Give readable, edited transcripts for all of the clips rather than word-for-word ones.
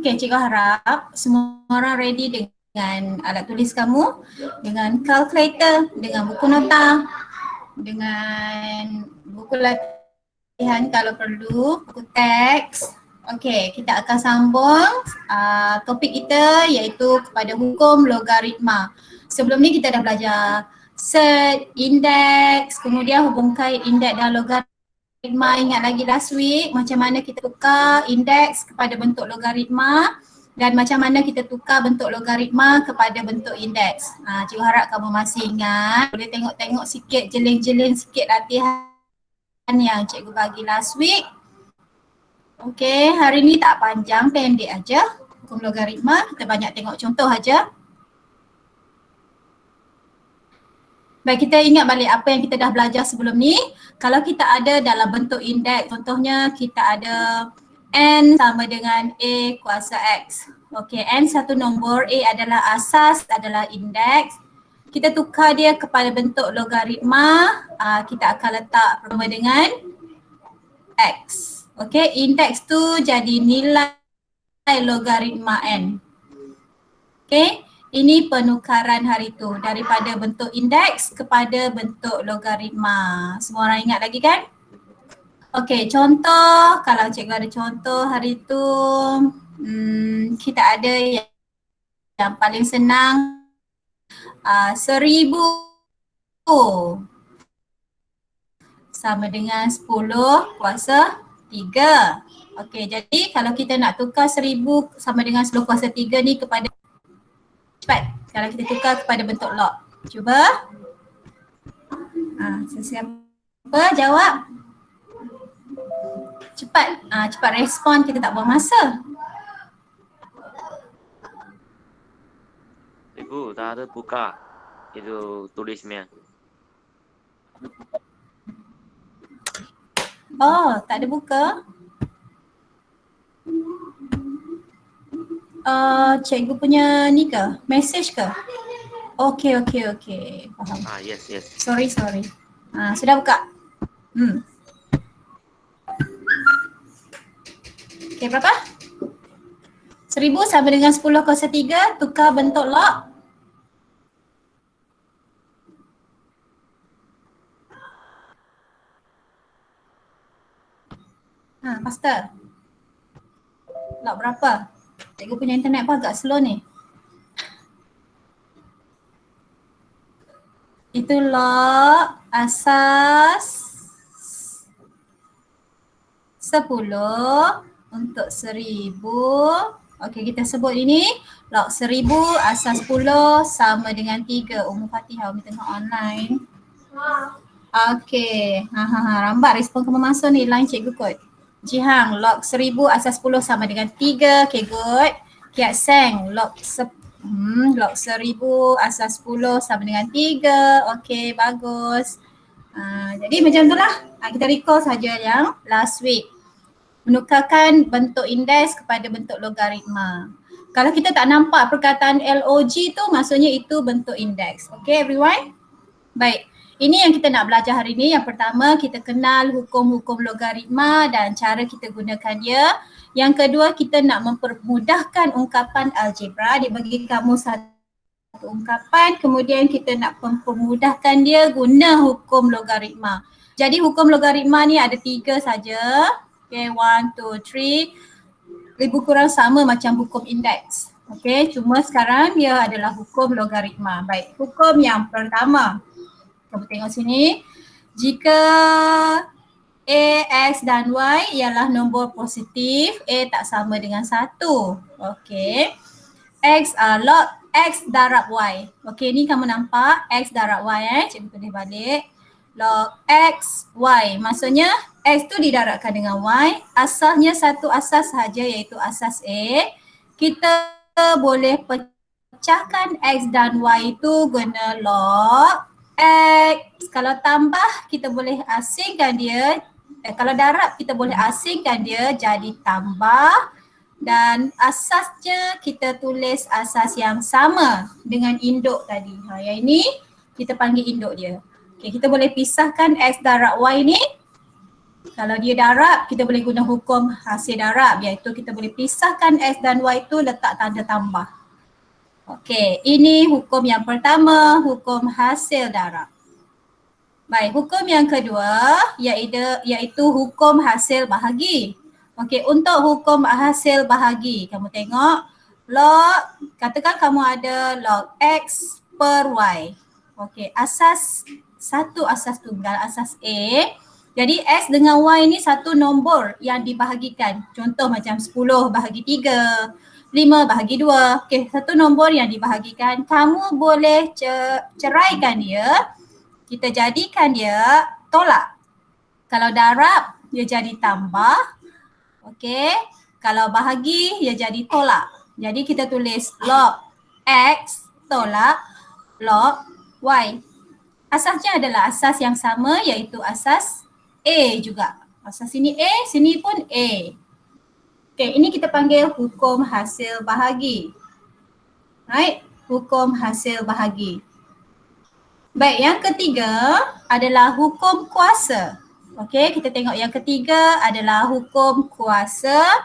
Okay, cikgu harap semua orang ready dengan alat tulis kamu, dengan calculator, dengan buku nota, dengan buku latihan kalau perlu, buku teks. Okay, kita akan sambung topik kita iaitu kepada hukum logaritma. Sebelum ni kita dah belajar set, indeks, kemudian hubung kait indeks dan logaritma. Ingat lagi last week macam mana kita tukar indeks kepada bentuk logaritma dan macam mana kita tukar bentuk logaritma kepada bentuk indeks. Cikgu harap kamu masih ingat. Boleh tengok-tengok sikit, jeling-jeling sikit latihan yang cikgu bagi last week. Okay, hari ni tak panjang, pendek aja hukum logaritma. Kita banyak tengok contoh aja. Baik, kita ingat balik apa yang kita dah belajar sebelum ni. Kalau kita ada dalam bentuk indeks, contohnya kita ada N sama dengan A kuasa X. Okey, N satu nombor, A adalah asas, adalah indeks. Kita tukar dia kepada bentuk logaritma, kita akan letak sama dengan X. Okey, indeks tu jadi nilai logaritma N. Okey. Ini penukaran hari tu daripada bentuk indeks kepada bentuk logaritma. Semua orang ingat lagi kan? Okey, contoh, kalau cikgu ada contoh hari tu, kita ada yang paling senang 1000 sama dengan 10 kuasa 3. Okey, jadi kalau kita nak tukar 1000 sama dengan 10 kuasa 3 ni kepada cepat kalau kita tukar kepada bentuk log. Cuba. Sesiapa jawab? Cepat. Cepat respon, kita tak buang masa. Ibu, tak ada buka itu tulisnya. Oh, tak ada buka? Cikgu punya ni ke? Message ke? Okey. Faham. Yes. Sorry. Sudah buka? Okey, berapa? 1000 sama dengan 10 kuasa 3, tukar bentuk log. Faster. Log berapa? Cikgu punya internet pun agak slow ni. Itu log asas 10 untuk 1000. Okey, kita sebut ini log 1000 asas 10 sama dengan 3. Fatihah, Umi tengok online. Okey, rambat respon kamu masuk ni, line cikgu kot. Jihang, log 1000 asas 10 sama dengan 3. Okay, good. Kiat Seng, log 1000 asas 10 sama dengan 3. Okay, bagus. Jadi macam itulah. Kita recall saja yang last week. Menukarkan bentuk indeks kepada bentuk logaritma. Kalau kita tak nampak perkataan log tu, maksudnya itu bentuk indeks. Okay, everyone? Baik. Ini yang kita nak belajar hari ni. Yang pertama, kita kenal hukum-hukum logaritma dan cara kita gunakan dia. Yang kedua, kita nak mempermudahkan ungkapan algebra. Dia bagi kamu satu ungkapan, kemudian kita nak mempermudahkan dia guna hukum logaritma. Jadi hukum logaritma ni ada 3 saja. Okay, 1, 2, 3. Lebih kurang sama macam hukum indeks. Okay, cuma sekarang dia adalah hukum logaritma. Baik, hukum yang pertama. Kamu tengok sini, jika A, X dan Y ialah nombor positif, A tak sama dengan 1. Okey. Log X darab Y. Okey, ni kamu nampak X darab Y cikgu tulis balik. Log X, Y. Maksudnya X tu didarabkan dengan Y. Asasnya satu asas sahaja iaitu asas A. Kita boleh pecahkan X dan Y itu guna log X. Kalau tambah kita boleh asingkan dia, kalau darab kita boleh asingkan dia jadi tambah, dan asasnya kita tulis asas yang sama dengan induk tadi. Yang ini kita panggil induk dia. Okay, kita boleh pisahkan X darab Y ni Kalau dia darab, kita boleh guna hukum hasil darab, iaitu kita boleh pisahkan X dan Y itu letak tanda tambah. Okey, ini hukum yang pertama, hukum hasil darab. Baik, hukum yang kedua iaitu hukum hasil bahagi. Okey, untuk hukum hasil bahagi, kamu tengok log, katakan kamu ada log X per Y. Okey, asas tunggal, asas A. Jadi X dengan Y ni satu nombor yang dibahagikan. Contoh macam 10 bahagi 3, 5 bahagi 2. Okey, satu nombor yang dibahagikan. Kamu boleh ceraikan dia. Kita jadikan dia tolak. Kalau darab, dia jadi tambah. Okey. Kalau bahagi, dia jadi tolak. Jadi kita tulis log X tolak log Y. Asasnya adalah asas yang sama, iaitu asas A juga. Asas sini A, sini pun A. Okey, ini kita panggil hukum hasil bahagi. Right? Hukum hasil bahagi. Baik, yang ketiga adalah hukum kuasa. Okey, kita tengok yang ketiga adalah hukum kuasa.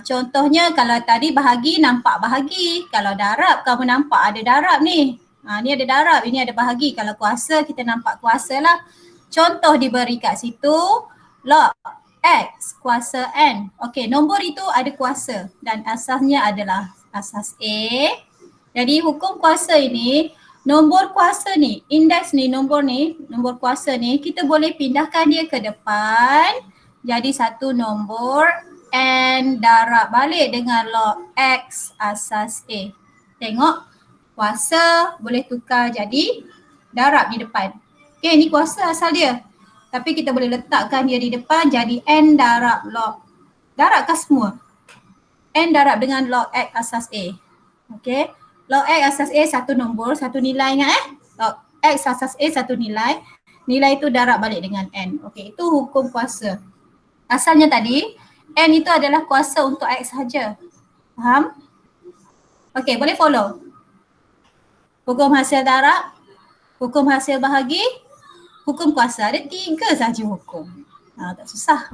Contohnya kalau tadi bahagi nampak bahagi. Kalau darab, kamu nampak ada darab ni. Ni ada darab, ini ada bahagi. Kalau kuasa, kita nampak kuasa lah. Contoh diberi kat situ, log X kuasa N. Okey, nombor itu ada kuasa dan asasnya adalah asas A. Jadi hukum kuasa ini, nombor kuasa ni, indeks ni, nombor kuasa ni, kita boleh pindahkan dia ke depan. Jadi satu nombor N darab balik dengan log X asas A. Tengok, kuasa boleh tukar jadi darab di depan. Okay, ni kuasa asal dia. Tapi kita boleh letakkan dia di depan jadi N darab log. Darabkah semua? N darab dengan log X asas A. Okay. Log X asas A satu nombor, satu nilai ingat Log X asas A satu nilai. Nilai itu darab balik dengan N. Okay, itu hukum kuasa. Asalnya tadi, N itu adalah kuasa untuk X saja. Faham? Okay, boleh follow? Hukum hasil darab, hukum hasil bahagi, hukum kuasa. Ada 3 saja hukum. Tak susah.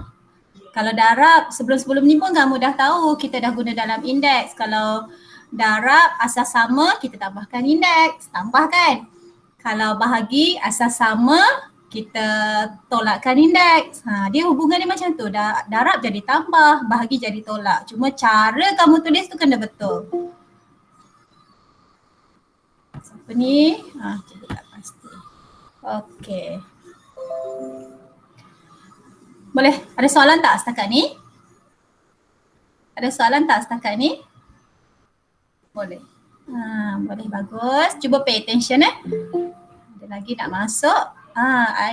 Kalau darab, sebelum-sebelum ni pun kamu dah tahu kita dah guna dalam indeks. Kalau darab asas sama, kita tambahkan indeks, tambahkan. Kalau bahagi asas sama, kita tolakkan indeks. Dia hubungan dia macam tu. Darab jadi tambah, bahagi jadi tolak. Cuma cara kamu tulis tu kena betul. Siapa ni? Cikgu tak pasti. Okey. Boleh? Ada soalan tak setakat ni? Ada soalan tak setakat ni? Boleh. Boleh, bagus. Cuba pay attention Ada lagi nak masuk.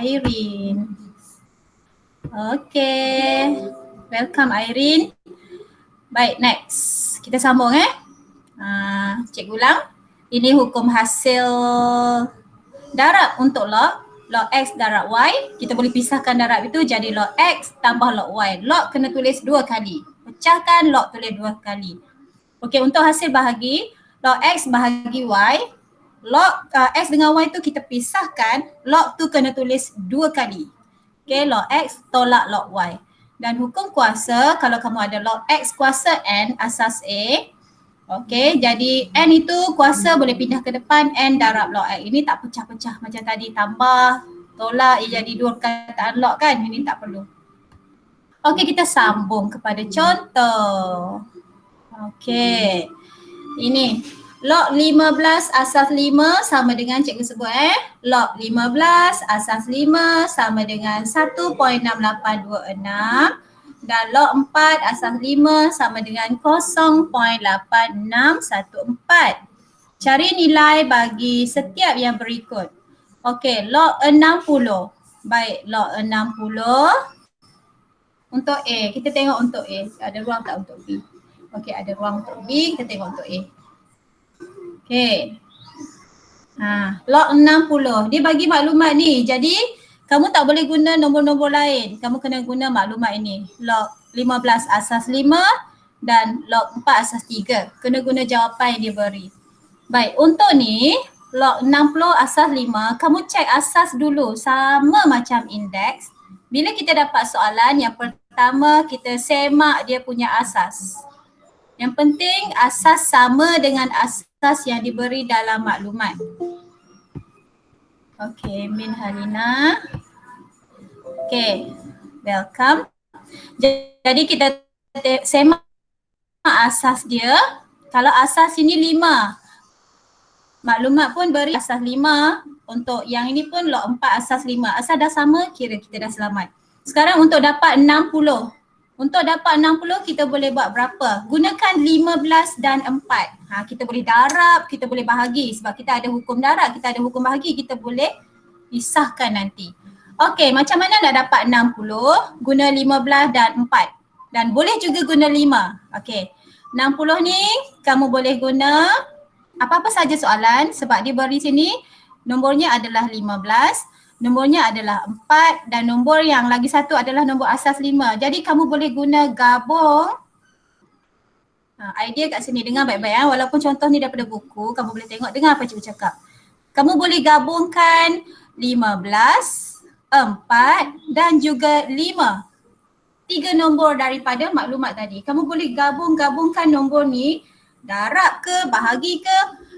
Irene. Okay. Welcome Irene. Baik, next. Kita sambung Cikgu ulang. Ini hukum hasil darab untuk log. Log X darab Y. Kita boleh pisahkan darab itu jadi log X tambah log Y. Log kena tulis 2 kali. Pecahkan, log tulis 2 kali. Okey, untuk hasil bahagi, log X bahagi Y, log X dengan Y tu kita pisahkan, log tu kena tulis 2 kali. Okey, log X tolak log Y. Dan hukum kuasa, kalau kamu ada log X kuasa N asas A, okey, jadi N itu kuasa boleh pindah ke depan, N darab log X. Ini tak pecah-pecah macam tadi, tambah, tolak, jadi 2 perkataan log kan, ini tak perlu. Okey, kita sambung kepada contoh. Okey, ini log 15 asas 5 sama dengan cikgu sebut log 15 asas 5 sama dengan 1.6826 dan log 4 asas 5 sama dengan 0.8614. Cari nilai bagi setiap yang berikut. Okey, log 60. Baik, log 60 untuk A. Kita tengok untuk A. Ada ruang tak untuk B? Okey, ada ruang untuk B, kita tengok untuk A. Okey. Log 60. Dia bagi maklumat ni. Jadi, kamu tak boleh guna nombor-nombor lain. Kamu kena guna maklumat ini. Log 15 asas 5 dan log 4 asas 3. Kena guna jawapan yang dia beri. Baik, untuk ni, log 60 asas 5, kamu cek asas dulu sama macam indeks. Bila kita dapat soalan, yang pertama kita semak dia punya asas. Yang penting asas sama dengan asas yang diberi dalam maklumat. Okay, Min Halina. Okay, welcome. Jadi kita semak asas dia. Kalau asas ini 5, maklumat pun beri asas 5. Untuk yang ini pun log 4 asas 5. Asas dah sama, kira kita dah selamat. Sekarang untuk dapat 60. Untuk dapat 60 kita boleh buat berapa? Gunakan 15 dan 4. Kita boleh darab, kita boleh bahagi. Sebab kita ada hukum darab, kita ada hukum bahagi. Kita boleh pisahkan nanti. Okey, macam mana nak dapat 60? Guna 15 dan 4. Dan boleh juga guna 5. Okey, 60 ni kamu boleh guna apa-apa saja soalan sebab dia beri sini nombornya adalah 15, nombornya adalah 4 dan nombor yang lagi satu adalah nombor asas 5. Jadi kamu boleh guna gabung. Idea kat sini, dengar baik-baik walaupun contoh ni daripada buku, kamu boleh tengok, dengar apa cikgu cakap. Kamu boleh gabungkan 15, 4 dan juga 5. 3 nombor daripada maklumat tadi. Kamu boleh gabungkan nombor ni, darab ke, bahagi ke,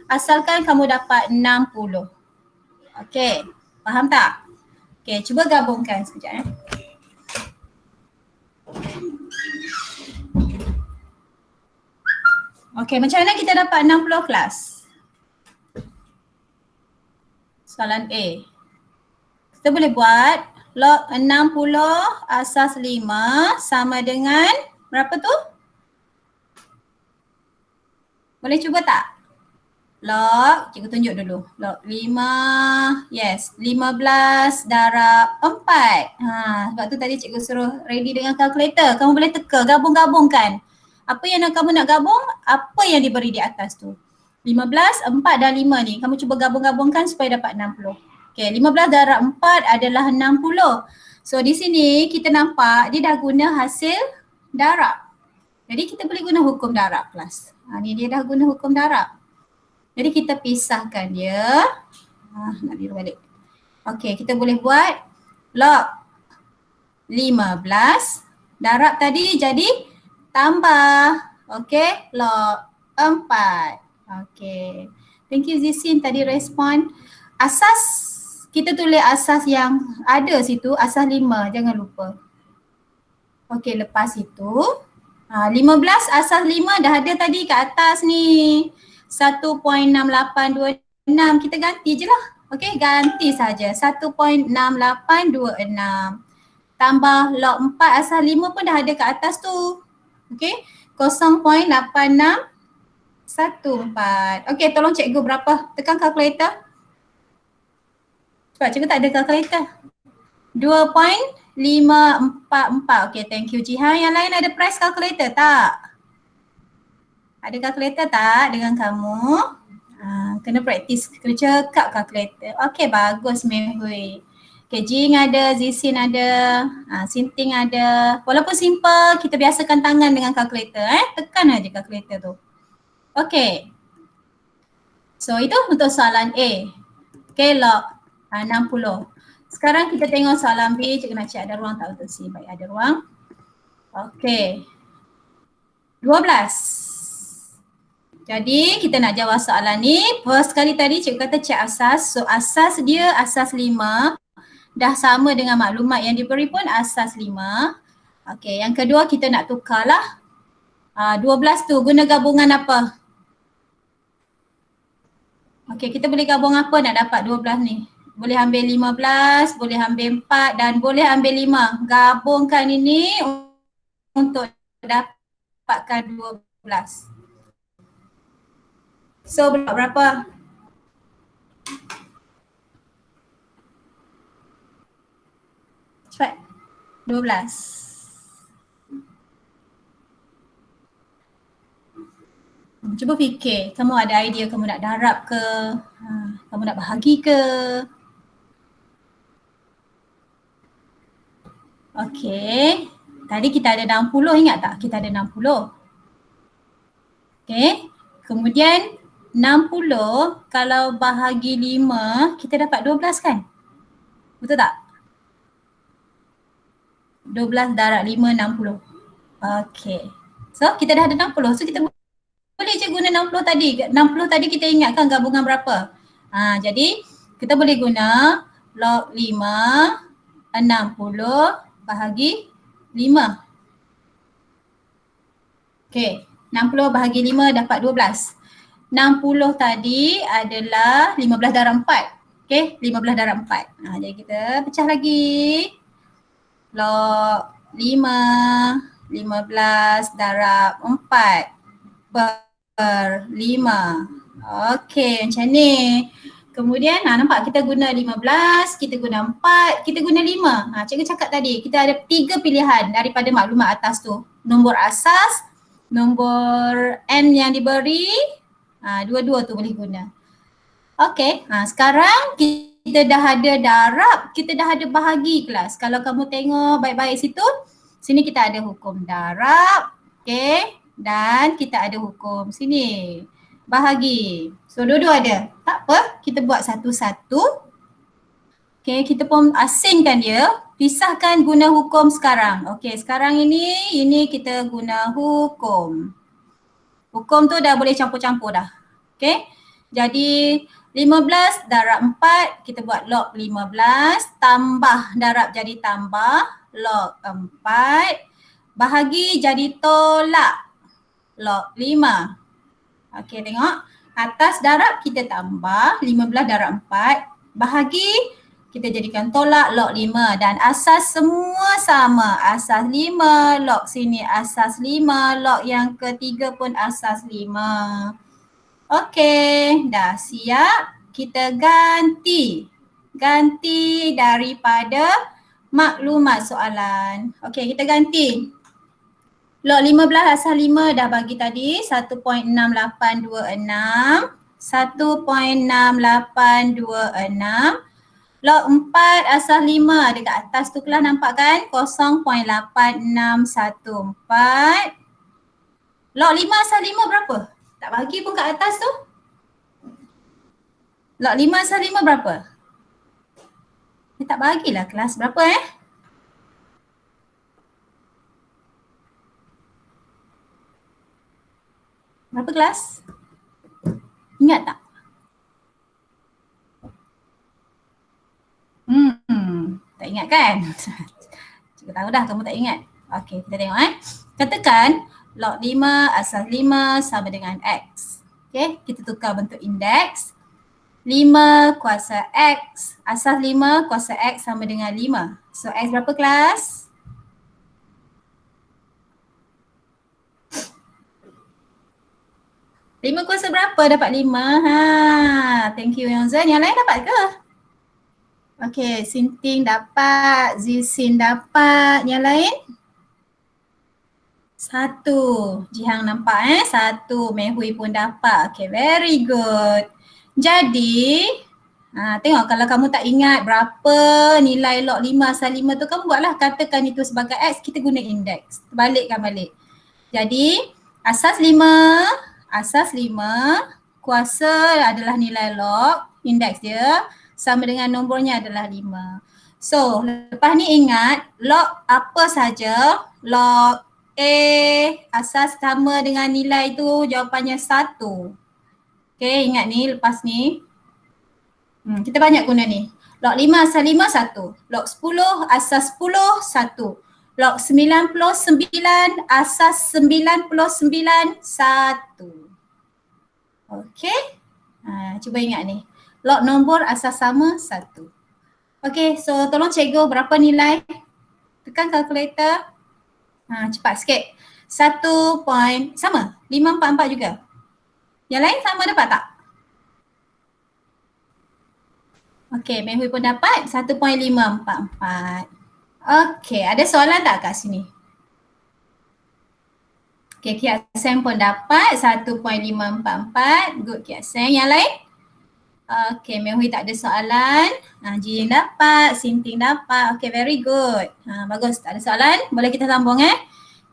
asalkan kamu dapat 60. Okey, faham tak? Okey, cuba gabungkan sekejap . Okey, macam mana kita dapat 60 kelas? Soalan A. Kita boleh buat log 60 asas 5 sama dengan berapa tu? Boleh cuba tak? Log, cikgu tunjuk dulu. Log 5, yes, 15 darab 4. Sebab tu tadi cikgu suruh ready dengan kalkulator. Kamu boleh teka, gabung-gabungkan. Apa yang kamu nak gabung, apa yang diberi di atas tu. 15, 4 dan 5 ni. Kamu cuba gabung-gabungkan supaya dapat 60. Okay, 15 darab 4 adalah 60. So di sini kita nampak dia dah guna hasil darab. Jadi kita boleh guna hukum darab kelas. Ni dia dah guna hukum darab. Jadi kita pisahkan dia. Nak biru balik. Okey, kita boleh buat log 15 darab tadi jadi tambah. Okey, log 4. Okey. Thank you Zisin tadi respon. Asas, kita tulis asas yang ada situ, asas 5, jangan lupa. Okey, lepas itu 15 asas 5 dah ada tadi kat atas ni. 1.6826, kita ganti je lah. Okey, ganti saja 1.6826. Tambah log 4 asal 5 pun dah ada kat atas tu. Okey, 0.8614. Okey, tolong cikgu berapa? Tekan kalkulator. Sebab cikgu tak ada kalkulator. 2.544. Okey, thank you Jihan. Yang lain ada price calculator tak? Ada kalkulator tak dengan kamu? Kena praktis, kena cekap kalkulator. Okey, bagus Mehui. Okay, Jing ada, Zisin ada, Sinting ada. Walaupun simple, kita biasakan tangan dengan kalkulator. Tekan aja kalkulator tu. Okay. So itu untuk soalan A. Okay, log 60. Sekarang kita tengok soalan B. Cikgu nak cek ada ruang tak untuk C. Baik, ada ruang. Okay. 12. Jadi kita nak jawab soalan ni. First kali tadi cikgu kata cek asas. So asas dia asas 5. Dah sama dengan maklumat yang diberi pun asas 5. Okey, yang kedua kita nak tukarlah. 12 tu guna gabungan apa? Okey, kita boleh gabung apa nak dapat 12 ni? Boleh ambil 15, boleh ambil 4 dan boleh ambil 5. Gabungkan ini untuk dapatkan 12. So berapa? Cepat. 12. Cuba fikir, kamu ada idea kamu nak darab ke? Kamu nak bahagi ke? Okey. Tadi kita ada 60, ingat tak? Kita ada 60. Okey. Kemudian 60 kalau bahagi 5 kita dapat 12 kan? Betul tak? 12 darab 5, 60. Okay. So kita dah ada 60. So kita boleh je guna 60 tadi. 60 tadi kita ingatkan gabungan berapa? Jadi kita boleh guna log 5 60 bahagi 5. Okay, 60 bahagi 5 dapat 12. 60 tadi adalah 15 darab 4. Okay, 15 darab 4. Jadi kita pecah lagi. Log 5, 15 darab 4 per 5. Okay, macam ni. Kemudian nampak kita guna 15, kita guna 4, kita guna 5. Cikgu cakap tadi kita ada 3 pilihan daripada maklumat atas tu. Nombor asas, nombor N yang diberi, dua-dua tu boleh guna. Okay, sekarang kita dah ada darab, kita dah ada bahagi kelas. Kalau kamu tengok baik-baik situ, sini kita ada hukum darab, okay, dan kita ada hukum sini, bahagi. So dua-dua ada, tak apa, kita buat satu-satu. Okay, kita pun asingkan dia, pisahkan guna hukum sekarang. Okay, sekarang ini kita guna hukum. Hukum tu dah boleh campur-campur dah. Okay, jadi 15 darab 4, kita buat log 15, tambah darab jadi tambah, log 4, bahagi jadi tolak, log 5. Okay, tengok, atas darab kita tambah 15 darab 4, bahagi kita jadikan tolak, log 5, dan asas semua sama, asas 5, log sini asas 5, log yang ketiga pun asas 5. Okey, dah siap. Kita ganti daripada maklumat soalan. Okey, kita ganti. Log 15 asal 5 dah bagi tadi 1.6826, 1.6826. Log 4 asal 5 dekat atas tu kelas nampak kan? 0.8614. Log 5 asal 5 berapa? Tak bagi pun kat atas tu. Log 5 asal 5 berapa? Dia tak bagilah kelas berapa Berapa kelas? Ingat tak? Tak ingat kan? Cikgu tahu dah kamu tak ingat. Okey, kita tengok Katakan log 5 asal 5 sama dengan X. Okey, kita tukar bentuk indeks. 5 kuasa X, asas 5 kuasa X sama dengan 5. So X berapa kelas? Lima kuasa berapa dapat 5? Thank you Yongzan. Yang lain dapat ke? Okay, Sinting dapat, Zilsin dapat. Yang lain? 1. Jihang nampak 1. Mehui pun dapat. Okay, very good. Jadi, tengok kalau kamu tak ingat berapa nilai log 5 asal 5 tu, kamu buatlah, katakan itu sebagai X, kita guna indeks. Balikkan balik. Jadi, asas 5 kuasa adalah nilai log, indeks dia sama dengan nombornya adalah 5. So, lepas ni ingat log apa saja, log A asas sama dengan nilai tu jawapannya 1. Okay, ingat ni lepas ni. Kita banyak guna ni. Log 5 asal 5, 1. Log 10 asas 10, 1. Log 99 asas 99, 1. Okay. Cuba ingat ni. Log nombor asas sama 1. Okay, so tolong cikgu berapa nilai? Tekan kalkulator. Cepat sikit. 1 point, sama? 544 juga? Yang lain sama dapat tak? Okay, Mehui pun dapat 1.544. Okay, ada soalan tak kat sini? Okay, Kiat Seng pun dapat 1.544. Good Kiat Seng. Yang lain? Okay, Mehui tak ada soalan. Jin dapat, Sinting dapat. Okay, very good. Bagus, tak ada soalan. Boleh kita sambung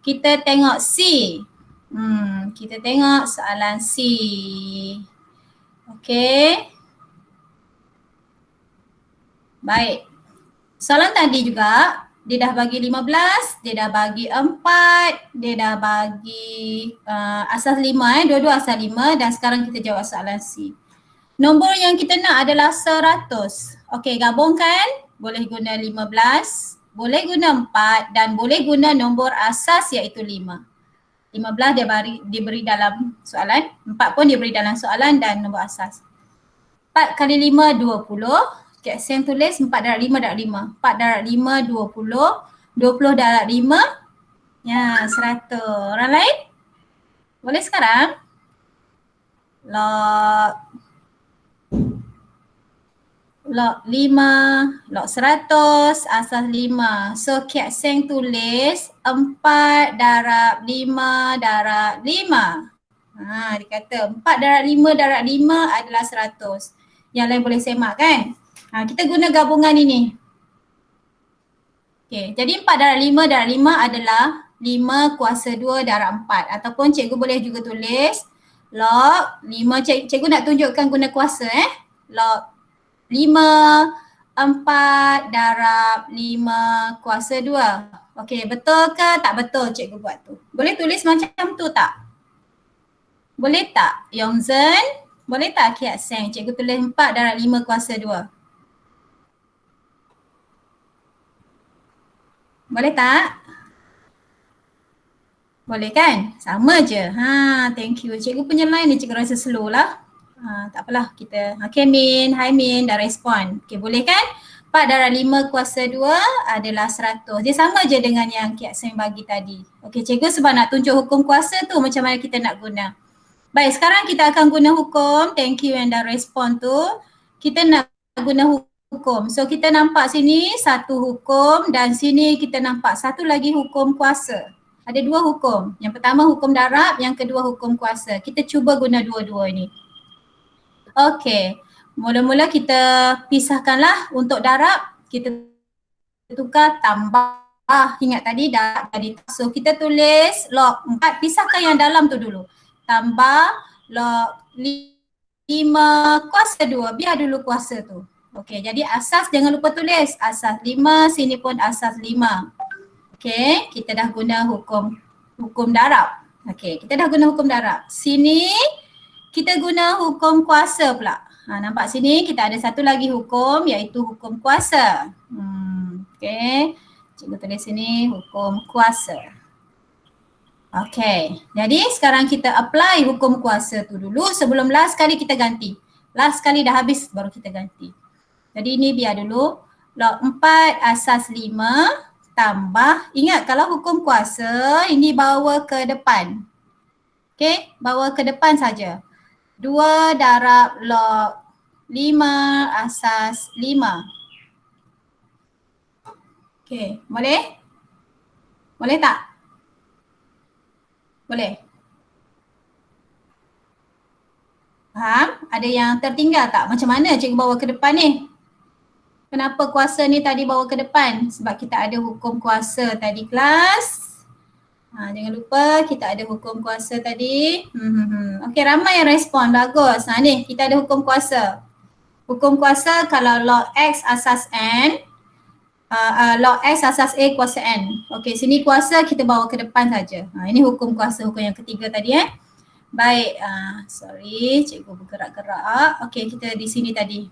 Kita tengok C. Kita tengok soalan C. Okay. Baik. Soalan tadi juga Dia dah bagi 15, dia dah bagi 4, dia dah bagi asas 5 dua-dua asas 5 dan sekarang kita jawab soalan C. Nombor yang kita nak adalah 100. Okey, gabungkan. Boleh guna 15, boleh guna 4 dan boleh guna nombor asas iaitu 5. 15 diberi dalam soalan, 4 pun diberi dalam soalan dan nombor asas. 4 kali 5, 20. Kak Seng tulis 4 darab 5 darab 5. 4 darab 5, 20. 20 darab 5, ya 100. Orang lain? Boleh sekarang? Log 5, log 100, asas 5. So Kak Seng tulis 4 darab 5 darab 5. Dia kata 4 darab 5 darab 5 adalah 100. Yang lain boleh semak kan? Kita guna gabungan ini. Okey, jadi 4 darab 5 darab 5 adalah 5 kuasa 2 darab 4. Ataupun cikgu boleh juga tulis log 5, cikgu nak tunjukkan guna kuasa log 5, 4 darab 5 kuasa 2. Okey, betul ke tak betul cikgu buat tu? Boleh tulis macam tu tak? Boleh tak Yongzhen? Boleh tak Kiat Seng? Cikgu tulis 4 darab 5 kuasa 2. Boleh tak? Boleh kan? Sama je. Thank you. Cikgu punya line ni cikgu rasa slow lah. Tak apalah kita. Okay Min, hi Min dah respon. Okay boleh kan? 4 darab 5 kuasa 2 adalah 100. Dia sama je dengan yang Kiat Seng bagi tadi. Okay cikgu sebab nak tunjuk hukum kuasa tu macam mana kita nak guna. Baik, sekarang kita akan guna hukum. Thank you yang dah respon tu. Kita nak guna hukum. So kita nampak sini satu hukum dan sini kita nampak satu lagi hukum kuasa. Ada dua hukum. Yang pertama hukum darab, yang kedua hukum kuasa. Kita cuba guna dua-dua ni. Okey, mula-mula kita pisahkanlah untuk darab. Kita tukar tambah. Ingat tadi darab tadi. So kita tulis log 4, pisahkan yang dalam tu dulu. Tambah log 5 kuasa 2, biar dulu kuasa tu. Okey, jadi asas jangan lupa tulis. Asas 5, sini pun asas 5. Okey, kita dah guna hukum darab. Okey, kita dah guna hukum darab. Sini kita guna hukum kuasa pula. Nampak sini kita ada satu lagi hukum iaitu hukum kuasa. Okey, cikgu tulis sini hukum kuasa. Okay, jadi sekarang kita apply hukum kuasa tu dulu sebelum last kali kita ganti. Last kali dah habis baru kita ganti. Jadi ini biar dulu. Log 4 asas 5 tambah. Ingat kalau hukum kuasa ini bawa ke depan. Okay, bawa ke depan saja. 2 darab log 5 asas 5. Okay, boleh? Boleh tak? Boleh? Faham? Ada yang tertinggal tak? Macam mana cikgu bawa ke depan ni? Kenapa kuasa ni tadi bawa ke depan? Sebab kita ada hukum kuasa tadi kelas. Jangan lupa kita ada hukum kuasa tadi. Okey, ramai yang respon. Bagus. Ni kita ada hukum kuasa. Hukum kuasa kalau log X asas N, log X asas A kuasa N. Okey, sini kuasa kita bawa ke depan saja. Ini hukum kuasa, hukum yang ketiga tadi Baik, sorry cikgu bergerak-gerak. Okey, kita di sini tadi.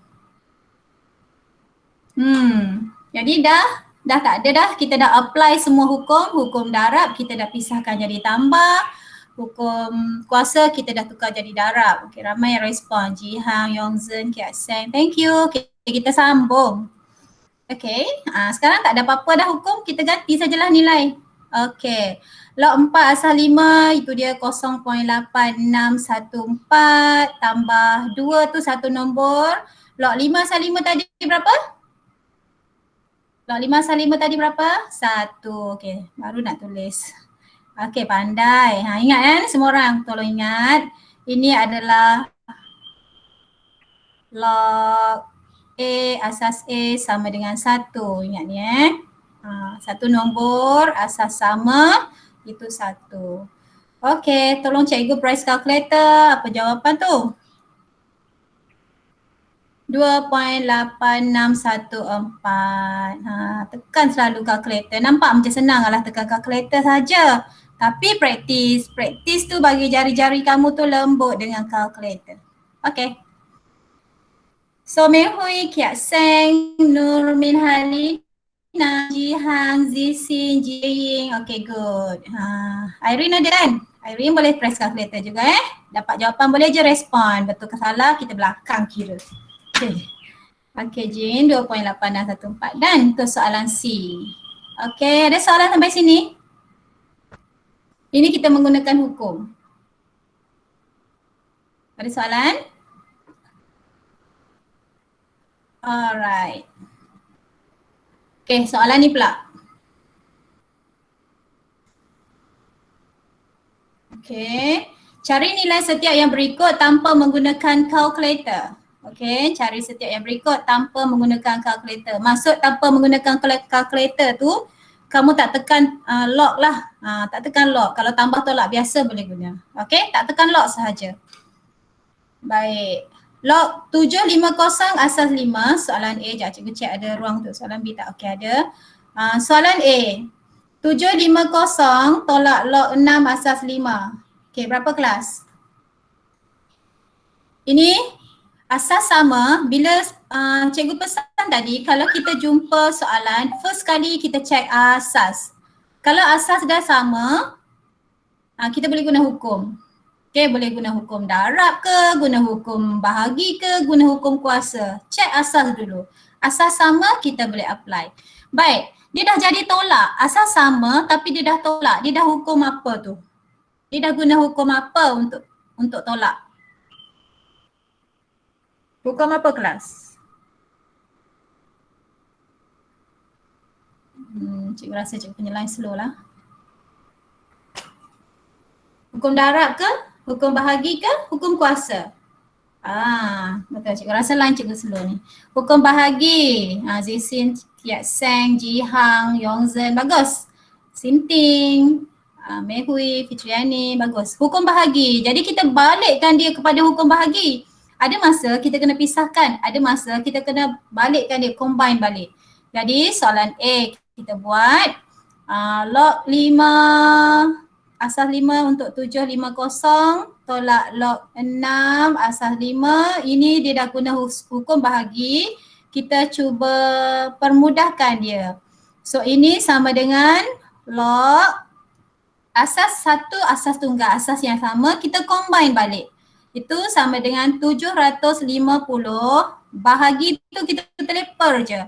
Jadi dah tak ada dah. Kita dah apply semua hukum darab kita dah pisahkan jadi tambah. Hukum kuasa kita dah tukar jadi darab. Okey, ramai yang respon. Jihang, Yongzhen, Kiat Seng. Thank you. Okay, kita sambung. Okey, sekarang tak ada apa-apa dah hukum, kita ganti sajalah nilai. Okey, log 4 asal 5 itu dia 0.8614 tambah 2 tu satu nombor. Log 5 asal 5 tadi berapa? Log 5 asal 5 tadi berapa? 1. Okey, baru nak tulis. Okey, pandai. Ingat semua orang tolong ingat. Ini adalah log A asas A sama dengan 1. Ingat ni satu nombor asas sama itu 1. Okey, tolong cikgu press calculator. Apa jawapan tu? 2.8614. Tekan selalu kalkulator. Nampak macam senang lah tekan kalkulator saja. Tapi praktis. Praktis tu bagi jari-jari kamu tu lembut dengan kalkulator. Okay. So Mei Hui, Kiat Seng, Nur Min Halina, Ji Hang, Zixin, Ji Ying. Okay, good. Irene ada kan? Irene boleh press calculator juga Dapat jawapan boleh je respon. Betul ke salah kita belakang kira. Okay. Okay Jin, 2.8614 dan untuk soalan C. Okay, ada soalan sampai sini? Ini kita menggunakan hukum. Ada soalan? Alright. Okay, soalan ni pula. Okay, cari nilai setiap yang berikut tanpa menggunakan kalkulator. Okay, cari setiap yang berikut tanpa menggunakan kalkulator. Maksud tanpa menggunakan kalkulator tu, kamu tak tekan log lah. Tak tekan log. Kalau tambah tolak biasa boleh guna. Okay, tak tekan log sahaja. Baik. Log 750 asas 5, soalan A. Sekejap cikgu cek ada ruang untuk soalan B tak? Okay, ada. Soalan A. 750 tolak log 6 asas 5. Okay, berapa kelas? Ini asas sama. Bila cikgu pesan tadi, kalau kita jumpa soalan, first kali kita check asas. Kalau asas dah sama, kita boleh guna hukum. Okay, boleh guna hukum darab ke, guna hukum bahagi ke, guna hukum kuasa. Check asas dulu. Asas sama kita boleh apply. Baik, dia dah jadi tolak. Asas sama tapi dia dah tolak. Dia dah hukum apa tu? Dia dah guna hukum apa untuk tolak? Hukum apa kelas? Cikgu rasa cikgu punya line slow lah. Hukum darab ke? Hukum bahagi ke? Hukum kuasa? Betul. Cikgu rasa line cikgu slow ni. Hukum bahagi. Zixin, Kiat Seng, Ji Hang, Yongzhen. Bagus. Sinting, Mei Hui, Fitriani. Bagus. Hukum bahagi. Jadi kita balikkan dia kepada hukum bahagi. Ada masa kita kena pisahkan. Ada masa kita kena balikkan dia. Combine balik. Jadi soalan A kita buat. Log 5. Asas 5 untuk 750 tolak log 6 asas 5. Ini dia dah guna hukum bahagi. Kita cuba permudahkan dia. So ini sama dengan log asas 1 asas tunggal. Asas yang sama kita combine balik. Itu sama dengan 750 bahagi tu kita telepar je.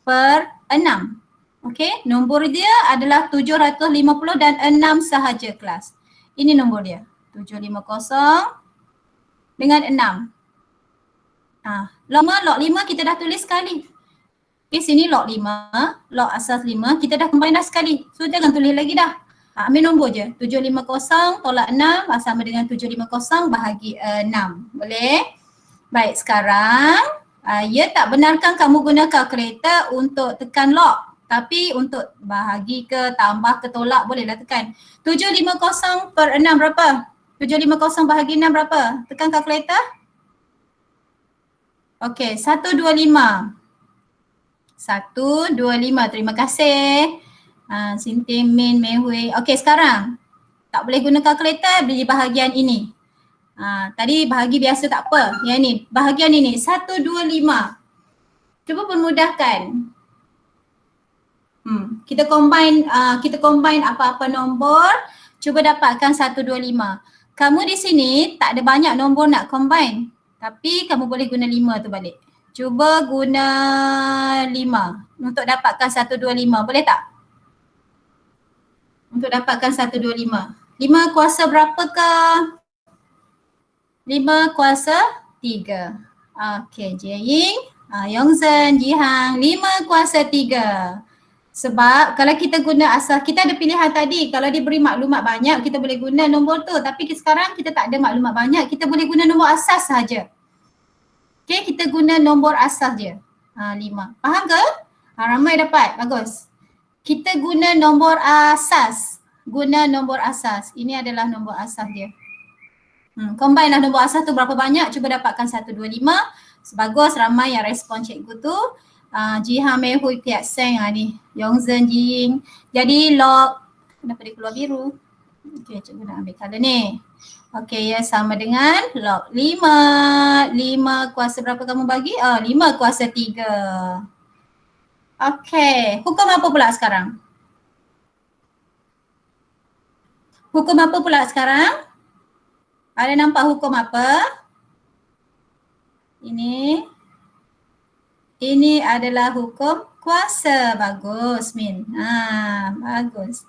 Per 6. Okey, nombor dia adalah 750 dan 6 sahaja kelas. Ini nombor dia. 750 dengan 6. Log 5 kita dah tulis sekali. Okey, sini log 5, log asas 5 kita dah combine dah sekali. So jangan tulis lagi dah. Ambil nombor je. 750 tolak 6 sama dengan 750 bahagi 6. Boleh? Baik, sekarang ia tak benarkan kamu guna kalkulator untuk tekan log. Tapi untuk bahagi ke, tambah ke, tolak bolehlah tekan. 750 per 6 berapa? 750 bahagi 6 berapa? Tekan kalkulator. Okey, 125. 125, terima kasih. Sinting, Min, Mei Hui. Okey, sekarang tak boleh guna kalkulator, beli bahagian ini. Tadi bahagi biasa tak apa. Yang ni, bahagian ini 125. Cuba permudahkan. Kita combine apa-apa nombor, cuba dapatkan 125. Kamu di sini tak ada banyak nombor nak combine, tapi kamu boleh guna 5 tu balik. Cuba guna 5 untuk dapatkan 125, boleh tak? Untuk dapatkan 125. 5 kuasa berapakah? 5 kuasa 3. Okey, Jie Ying, Yongzhen, Ji Hang, 5 kuasa 3. Sebab kalau kita guna asas, kita ada pilihan tadi. Kalau diberi maklumat banyak, kita boleh guna nombor tu. Tapi sekarang kita tak ada maklumat banyak, kita boleh guna nombor asas sahaja. Okay, kita guna nombor asas je. 5. Faham ke? Ramai dapat. Bagus. Kita guna nombor asas. Guna nombor asas. Ini adalah nombor asas dia. Combine lah nombor asas tu berapa banyak. Cuba dapatkan 125. Bagus, ramai yang respon cikgu tu. Jihan, Mei Hui, Piat Seng ni. Yongzhen, Jing. Jadi log, kenapa dia keluar biru? Okey, cikgu nak ambil color ni. Okey, ya, sama dengan log 5. 5 kuasa berapa kamu bagi? 5 kuasa 3. Okey, hukum apa pula sekarang? Hukum apa pula sekarang? Ada nampak hukum apa? Ini adalah hukum kuasa. Bagus, Min. Bagus.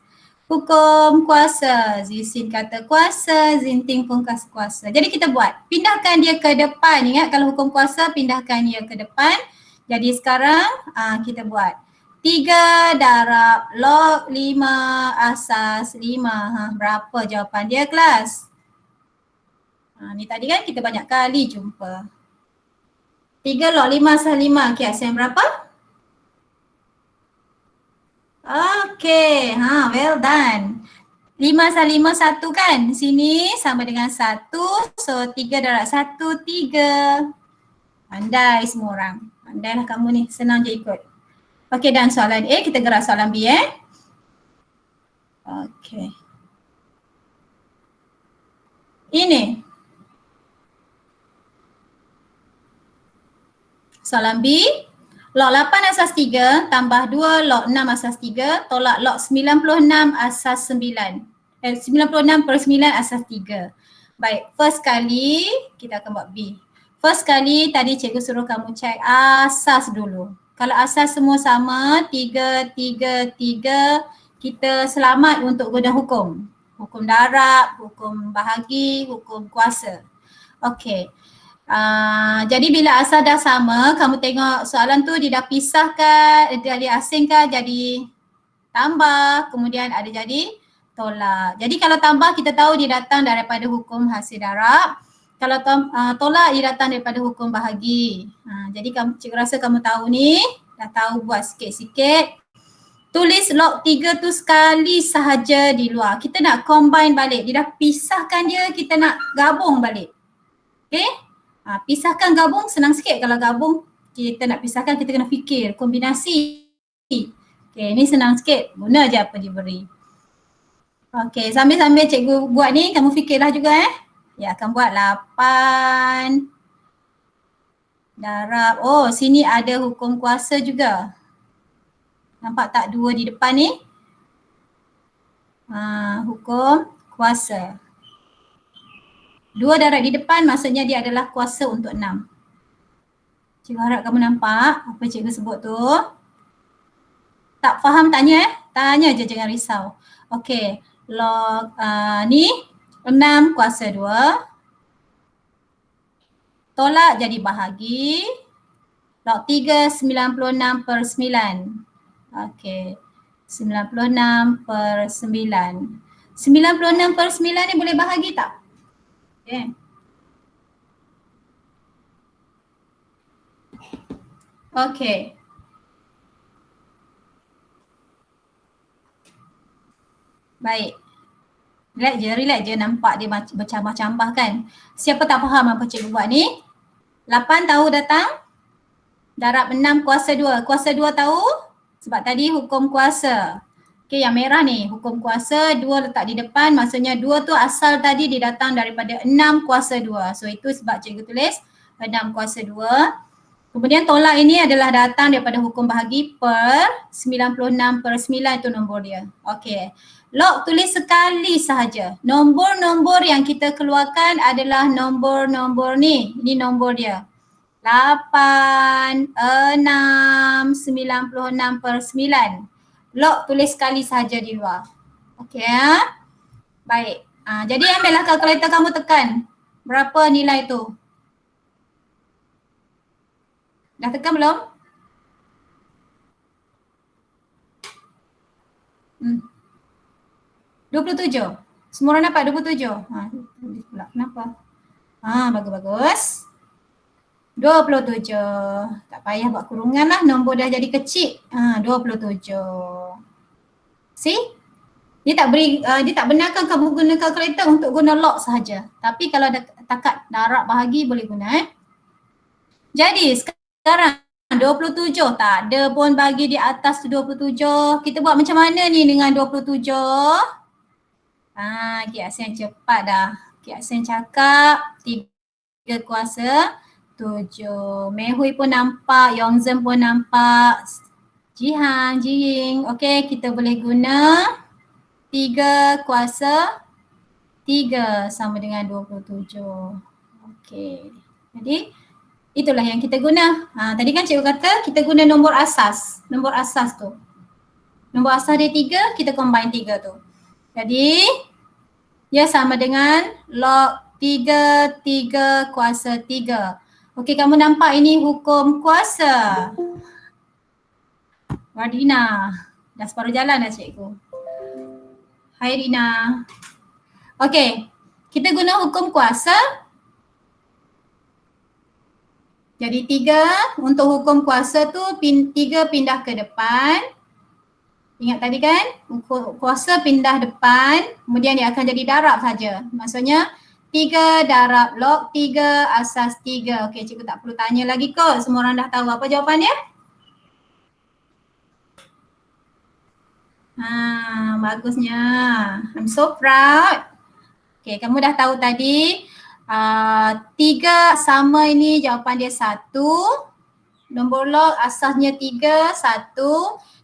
Hukum kuasa. Zisin kata kuasa, Zinting pun kata kuasa. Jadi kita buat. Pindahkan dia ke depan. Ingat kalau hukum kuasa, pindahkan dia ke depan. Jadi sekarang kita buat. 3 darab log 5 asas 5. Berapa jawapan dia, kelas? Ni tadi kan kita banyak kali jumpa. 3 log 5 asas 5. Kiasan berapa? Okay, well done. 5 asas 5 1 kan? Sini sama dengan 1. So 3 darab 1, 3. Pandai semua orang. Pandailah kamu ni, senang je ikut. Okay, dan soalan A, kita gerak soalan B Okay. Ini. Soalan B, log 8 asas 3 tambah 2 log 6 asas 3 tolak log 96 asas 9. 96 per 9 asas 3. Baik, first kali kita akan buat B. First kali tadi cikgu suruh kamu cek asas dulu. Kalau asas semua sama, 3, 3, 3, kita selamat untuk guna hukum. Hukum darab, hukum bahagi, hukum kuasa. Okey. Jadi bila asal dah sama, kamu tengok soalan tu dia dah pisahkan, dia asingkan jadi tambah, kemudian ada jadi tolak. Jadi kalau tambah kita tahu dia datang daripada hukum hasil darab. Kalau tolak dia datang daripada hukum bahagi. Jadi cikgu rasa kamu tahu ni, dah tahu buat sikit-sikit. Tulis log 3 tu sekali sahaja di luar. Kita nak combine balik. Dia dah pisahkan dia, kita nak gabung balik. Okay? Pisahkan gabung senang sikit. Kalau gabung kita nak pisahkan kita kena fikir kombinasi. Okay, ni senang sikit. Guna je apa diberi. Okay, sambil-sambil cikgu buat ni kamu fikirlah juga Ya, akan buat 8 darab. Oh, sini ada hukum kuasa juga. Nampak tak 2 di depan ni? Hukum kuasa. 2 darab di depan maksudnya dia adalah kuasa untuk 6. Cikgu harap kamu nampak apa cikgu sebut tu. Tak faham tanya Tanya je, jangan risau. Okey, log ni 6 kuasa 2. Tolak jadi bahagi. Log 3 96 per 9. Okey, 96 per 9. 96 per 9 ni boleh bahagi tak? Okay. Baik. Relax je, nampak dia bercambah-cambah kan. Siapa tak faham apa cikgu buat ni? 8 tahu datang? Darab 6 kuasa 2. Kuasa 2 tahu? Sebab tadi hukum kuasa. Okay, yang merah ni hukum kuasa, 2 letak di depan, maksudnya 2 tu asal tadi dia datang daripada 6 kuasa 2. So itu sebab cikgu tulis 6 kuasa 2. Kemudian tolak ini adalah datang daripada hukum bahagi per 96 per 9 itu nombor dia. Okey. Log tulis sekali sahaja. Nombor-nombor yang kita keluarkan adalah nombor-nombor ni. Ini nombor dia. 8, 6, 96 per 9. Log tulis sekali sahaja di luar. Okey Baik. Jadi ambillah kalkulator kamu tekan. Berapa nilai tu? Dah tekan belum? 27. Semua orang dapat 27? Tulis pula. Kenapa? Bagus-bagus. 27. Tak payah buat kurungan lah. Nombor dah jadi kecil. 27. See? Dia tak benarkan kamu guna kalkulator untuk guna log sahaja. Tapi kalau ada takat darab bahagi boleh guna Jadi sekarang 27 tak ada pun bagi di atas tu 27. Kita buat macam mana ni dengan 27? Kik Asen cepat dah. Kik Asen cakap 3 kuasa 7. Mehui pun nampak, Yongzhen pun nampak, Jihan, Jiying. Okey, kita boleh guna 3 kuasa 3 sama dengan 27. Okey. Jadi itulah yang kita guna. Tadi kan cikgu kata kita guna nombor asas. Nombor asas tu. Nombor asas dia 3, kita combine 3 tu. Jadi ia sama dengan log 3 kuasa 3. Okey, kamu nampak ini hukum kuasa. Wardina. Dah separuh jalan dah cikgu. Hai Rina. Okey, kita guna hukum kuasa. Jadi 3 untuk hukum kuasa tu 3 pindah ke depan. Ingat tadi kan? Kuasa pindah depan, kemudian dia akan jadi darab saja. Maksudnya 3 darab log 3 asas 3. Okey, cikgu tak perlu tanya lagi kot. Semua orang dah tahu apa jawapannya? Bagusnya. I'm so proud. Okey, kamu dah tahu tadi 3 sama ini jawapan dia 1. Nombor log asasnya 3, 1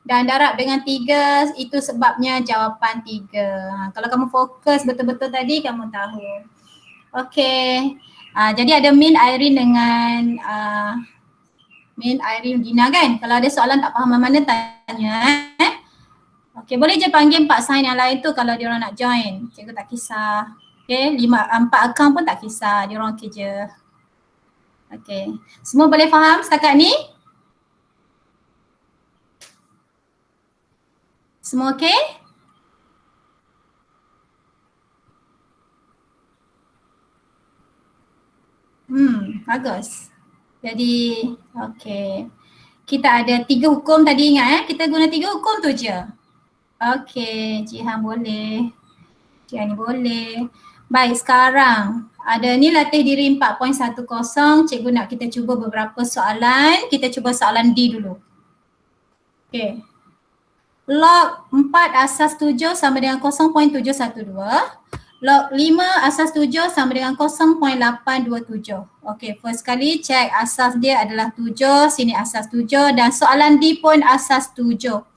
dan darab dengan 3 itu sebabnya jawapan 3. Kalau kamu fokus betul-betul tadi kamu tahu. Okey. Jadi ada Min, Irene dengan Min, Irene, Gina kan? Kalau ada soalan tak faham mana tanya Okey, boleh je panggil 4 sign yang lain tu kalau dia orang nak join. Cikgu tak kisah. Okey, 4 account pun tak kisah, dia orang okey je. Okey, semua boleh faham setakat ni? Semua okey? Bagus. Jadi, okey. Kita ada 3 hukum tadi ingat kita guna 3 hukum tu je. Okey, Jihan boleh. Jihan ni boleh. Baik, sekarang ada ni latih diri 4.10. Cikgu nak kita cuba beberapa soalan. Kita cuba soalan D dulu. Okey. Log 4 asas 7 sama dengan 0.712. Log 5 asas 7 sama dengan 0.827. Okey, first kali check asas dia adalah 7, sini asas 7 dan soalan D pun asas 7.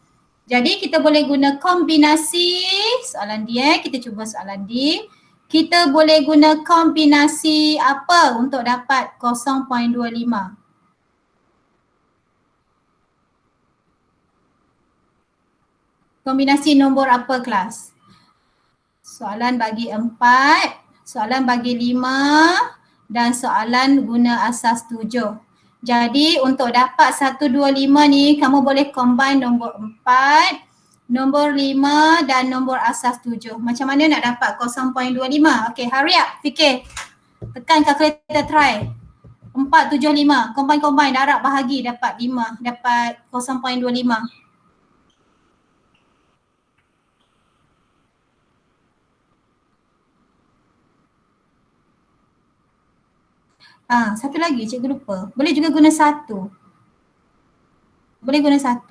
Jadi kita boleh guna kombinasi soalan D kita cuba soalan D. Kita boleh guna kombinasi apa untuk dapat 0.25? Kombinasi nombor apa kelas? Soalan bagi 4, soalan bagi 5 dan soalan guna asas 7. Jadi untuk dapat 125 ni kamu boleh combine nombor 4, nombor 5 dan nombor asas 7. Macam mana nak dapat 0.25? Okay, hurry up, fikir. Tekan calculator, try. 4, 7, 5. Combine, darab bahagi dapat 5, dapat 0.25. Satu lagi cikgu lupa. Boleh juga guna 1. Boleh guna 1.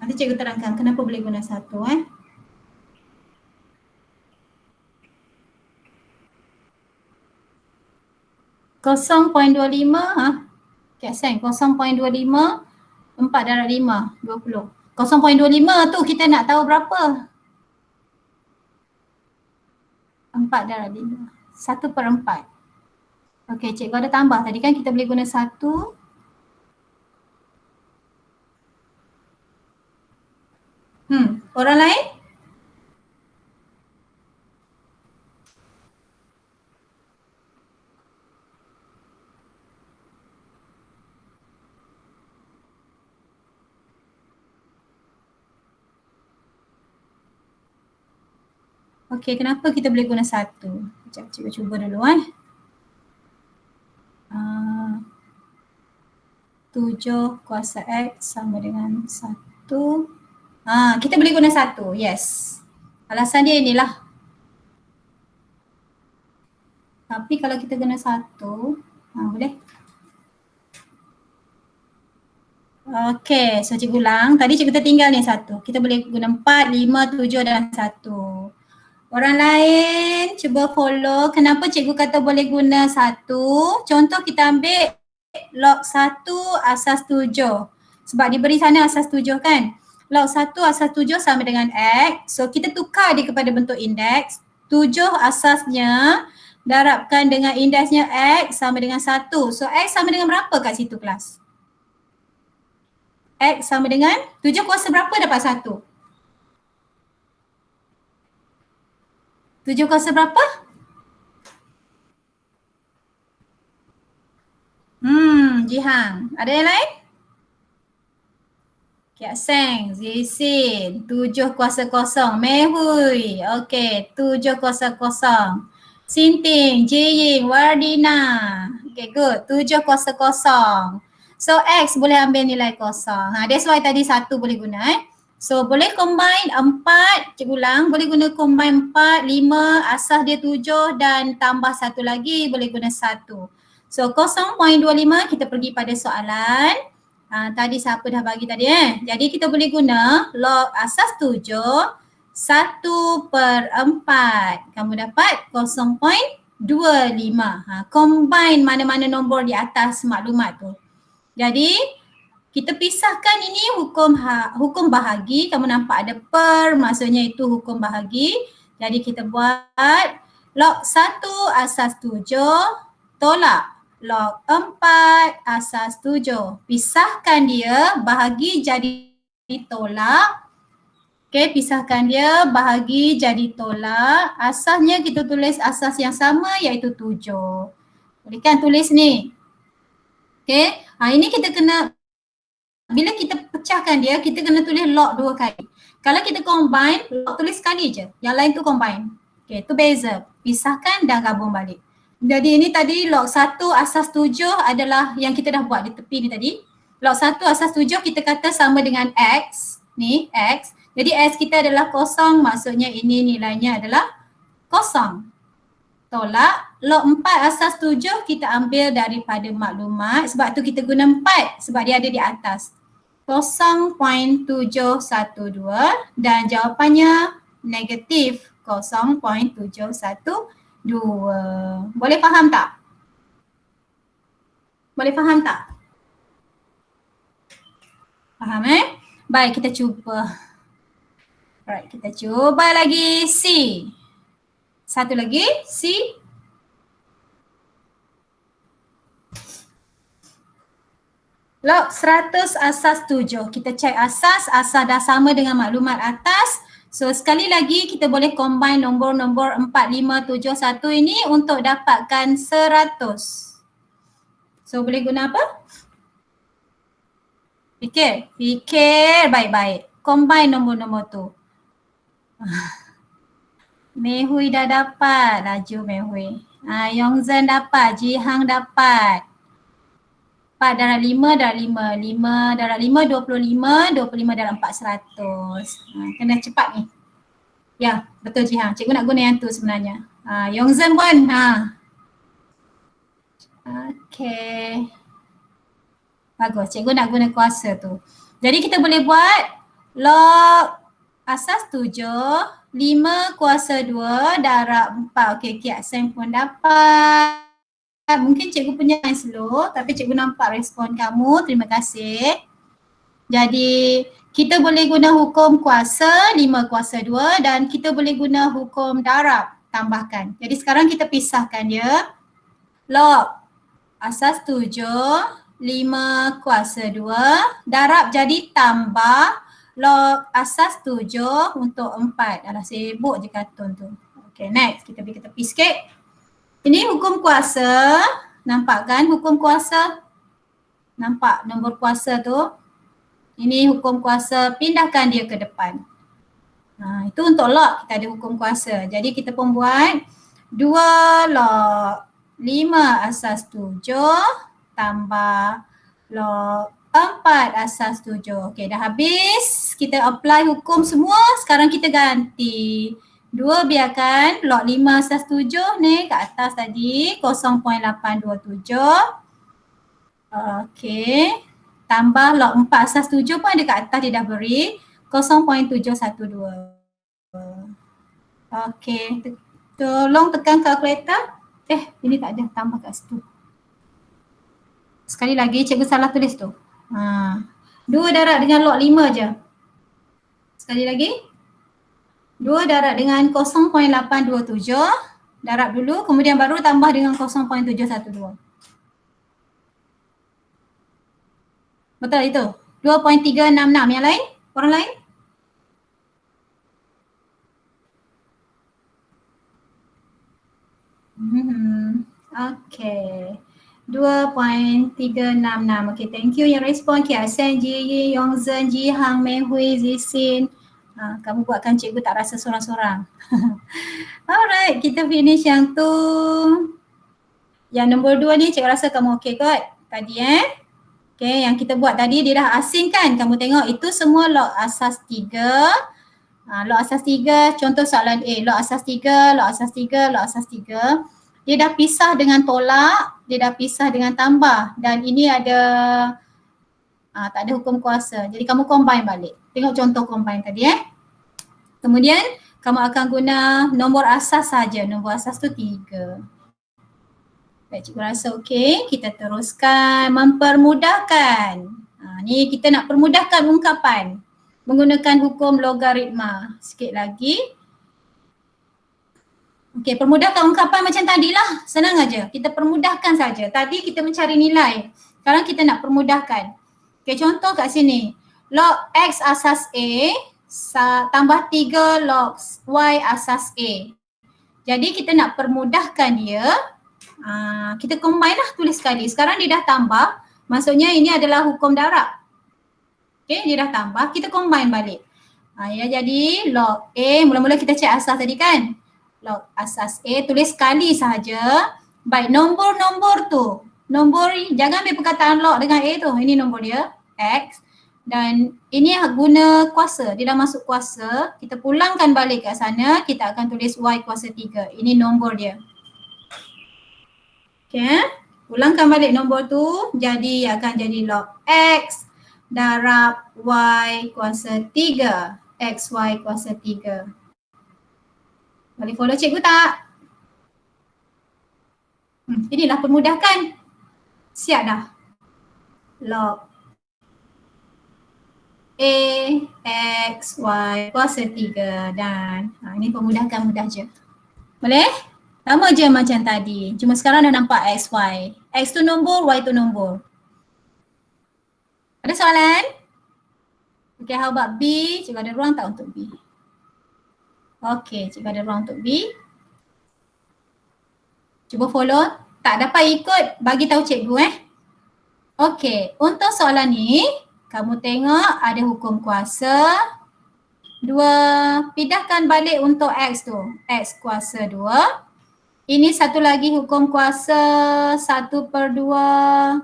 Nanti cikgu terangkan kenapa boleh guna 1 0.25 Keksen 0.25 4 darab 5 20. 0.25 tu kita nak tahu berapa? 4 darab 5. 1/4. Okey, cikgu ada tambah tadi kan kita boleh guna 1. Orang lain? Okey, kenapa kita boleh guna 1? Sekejap, cikgu cuba dulu 7 kuasa X sama dengan 1. Kita boleh guna 1, yes. Alasan dia inilah. Tapi kalau kita guna 1, boleh? Okey, so cikgu ulang. Tadi cikgu tertinggal ni 1. Kita boleh guna 4, 5, 7 dan 1. Orang lain cuba follow kenapa cikgu kata boleh guna 1. Contoh kita ambil log 1 asas 7. Sebab diberi sana asas 7 kan. Log 1 asas 7 sama dengan X. So kita tukar dia kepada bentuk indeks. 7 asasnya darabkan dengan indeksnya X sama dengan 1. So X sama dengan berapa kat situ kelas? X sama dengan 7 kuasa berapa dapat 1? 7 kuasa berapa? Jihang. Ada yang lain? Kiat Seng, Zisin, 7 kuasa kosong. Mei Hui, okey, 7 kuasa kosong. Sinting, Jiying, Wardina. Okay, good. 7 kuasa kosong. So X boleh ambil nilai kosong. That's why tadi 1 boleh guna So boleh combine 4, cikgu ulang, boleh guna combine 4, 5, asas dia 7 dan tambah 1 lagi boleh guna 1. So 0.25 kita pergi pada soalan. Tadi siapa dah bagi tadi Jadi kita boleh guna log asas 7, 1/4. Kamu dapat 0.25. Combine mana-mana nombor di atas maklumat tu. Jadi kita pisahkan ini hukum bahagi. Kamu nampak ada per, maksudnya itu hukum bahagi. Jadi kita buat log 1 asas 7 tolak log 4 asas 7. Pisahkan dia, bahagi jadi tolak. Okay, pisahkan dia, bahagi jadi tolak. Asasnya kita tulis asas yang sama iaitu 7. Boleh kan tulis ni? Okay, ini kita kena, bila kita pecahkan dia, kita kena tulis log 2 kali. Kalau kita combine, log tulis sekali je. Yang lain tu combine. Okay, tu beza. Pisahkan dan gabung balik. Jadi ini tadi log 1 asas 7 adalah yang kita dah buat di tepi ni tadi. Log 1 asas 7 kita kata sama dengan X. Ni X. Jadi X kita adalah kosong, maksudnya ini nilainya adalah kosong. Tolak log 4 asas 7 kita ambil daripada maklumat. Sebab tu kita guna 4 sebab dia ada di atas. 0.712 dan jawapannya negatif 0.712. Boleh faham tak? Boleh faham tak? Faham Baik, kita cuba. Alright, kita cuba lagi C. Satu lagi C. Log 100 asas 7. Kita cek asas dah sama dengan maklumat atas. So sekali lagi kita boleh combine nombor-nombor 4, 5, 7, 1 ini untuk dapatkan 100. So boleh guna apa? Fikir baik-baik. Combine nombor-nombor tu. Mei Hui dah dapat, laju Mei Hui. Yongzhen dapat, Jihang dapat. 4 darab 5 darab 5, 5 darab 5, 25, 25 darab 4, 100. Kena cepat ni. Ya, betul Jihang. Cikgu nak guna yang tu sebenarnya. Yongzhen pun. Okay. Bagus, cikgu nak guna kuasa tu. Jadi kita boleh buat log asas 7, 5 kuasa 2 darab 4. Okay, Kiat Seng pun dapat. Mungkin cikgu punya yang slow tapi cikgu nampak respon kamu. Terima kasih. Jadi kita boleh guna hukum kuasa 5 kuasa 2 dan kita boleh guna hukum darab tambahkan. Jadi sekarang kita pisahkan dia. Log asas 7, 5 kuasa 2 darab jadi tambah log asas 7 untuk 4. Alah, sibuk je kartun tu. Okay, next. Kita pergi ke tepi sikit. Ini hukum kuasa. Nampak kan hukum kuasa? Nampak nombor kuasa tu? Ini hukum kuasa, pindahkan dia ke depan. Itu untuk log kita ada hukum kuasa. Jadi kita pun buat 2 log 5 asas 7 tambah log 4 asas 7. Okey, dah habis. Kita apply hukum semua. Sekarang kita ganti. 2 biarkan log 5 asas 7 ni kat atas tadi 0.827. Okey. Tambah log 4 asas 7 pun ada kat atas dia dah beri 0.712. Okey. Tolong tekan kalkulator. Ini tak ada tambah kat situ. Sekali lagi cikgu salah tulis tu. 2 darab dengan log 5 je. Sekali lagi. 2 darab dengan 0.827. Darab dulu kemudian baru tambah dengan 0.712. Betul itu? 2.366. Yang lain? Orang lain? Okay. 2.366. Okay, thank you yang respon. Kia Sen, Ji Yi, Yong Zhen, Ji Hang, Mei Hui, Zixin. Kamu buatkan cikgu tak rasa sorang-sorang. Alright, kita finish yang tu. Yang nombor 2 ni cikgu rasa kamu okay kot tadi Okay, yang kita buat tadi dia dah asing kan. Kamu tengok itu semua log asas 3. Log asas 3, contoh soalan A. Log asas 3, log asas 3, log asas 3. Dia dah pisah dengan tolak, dia dah pisah dengan tambah. Dan ini ada, tak ada hukum kuasa. Jadi kamu combine balik. Tengok contoh combine tadi Kemudian kamu akan guna nombor asas saja. Nombor asas tu 3. Baik, cikgu rasa okey. Kita teruskan mempermudahkan. Ni kita nak permudahkan ungkapan menggunakan hukum logaritma. Sikit lagi. Okey, permudahkan ungkapan macam tadilah. Senang aja. Kita permudahkan saja. Tadi kita mencari nilai. Sekarang kita nak permudahkan. Okey, contoh kat sini. Log X asas A tambah 3 log Y asas A. Jadi kita nak permudahkan dia. Kita combine lah, tulis sekali. Sekarang dia dah tambah. Maksudnya ini adalah hukum darab. Okey, dia dah tambah. Kita combine balik. Ya, jadi log A, mula-mula kita cek asas tadi kan. Log asas A, tulis sekali sahaja. Baik, nombor-nombor tu. Nombor, jangan ambil perkataan log dengan A tu. Ini nombor dia, X. Dan ini guna kuasa, dia dah masuk kuasa. Kita pulangkan balik kat sana, kita akan tulis Y kuasa 3. Ini nombor dia. Okay, pulangkan balik nombor tu, jadi akan jadi log X darab Y kuasa 3. XY kuasa 3. Boleh follow cikgu tak? Inilah permudahkan. Siap dah. Log A X Y kuasa 3 dan ini permudahkan mudah je. Boleh? Sama je macam tadi. Cuma sekarang dah nampak X Y. X tu nombor, Y tu nombor. Ada soalan? Okay, how about B? Cikgu ada ruang tak untuk B? Okay, cikgu ada ruang untuk B. Cuba follow. Tak dapat ikut, bagi tahu cikgu Okay, untuk soalan ni, kamu tengok ada hukum kuasa 2. Pindahkan balik untuk X tu. X kuasa 2. Ini satu lagi hukum kuasa 1/2.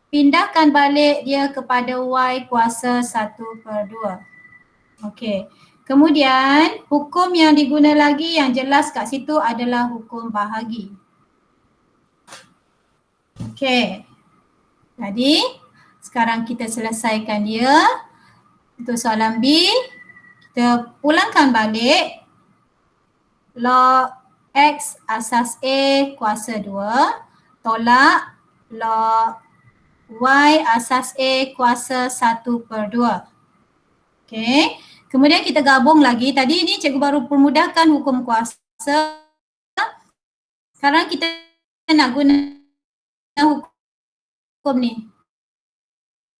Pindahkan balik dia kepada Y kuasa 1/2. Okey. Kemudian hukum yang diguna lagi yang jelas kat situ adalah hukum bahagi. Okey. Jadi sekarang kita selesaikan dia. Untuk soalan B, kita pulangkan balik log X asas A kuasa 2 tolak log Y asas A kuasa 1/2. Okey. Kemudian kita gabung lagi. Tadi ni cikgu baru permudahkan hukum kuasa. Sekarang kita nak guna hukum ni.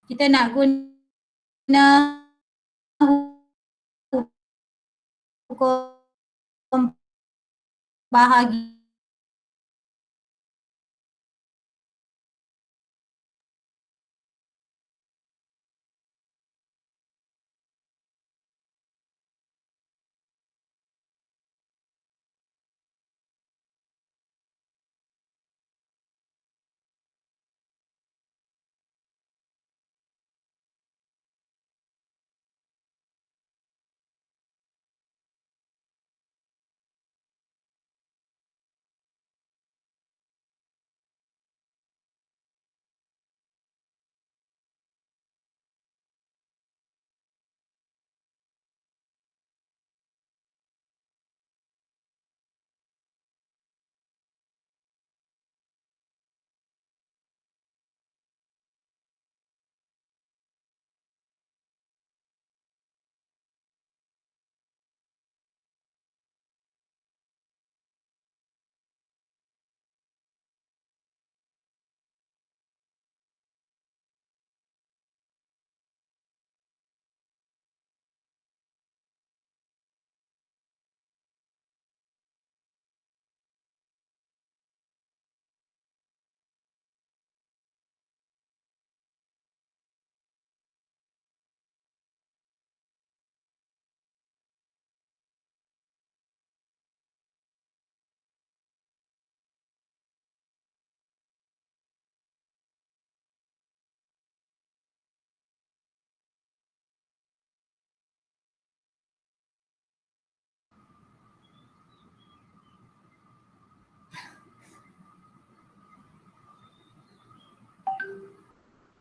Kita nak guna hukum bahagi.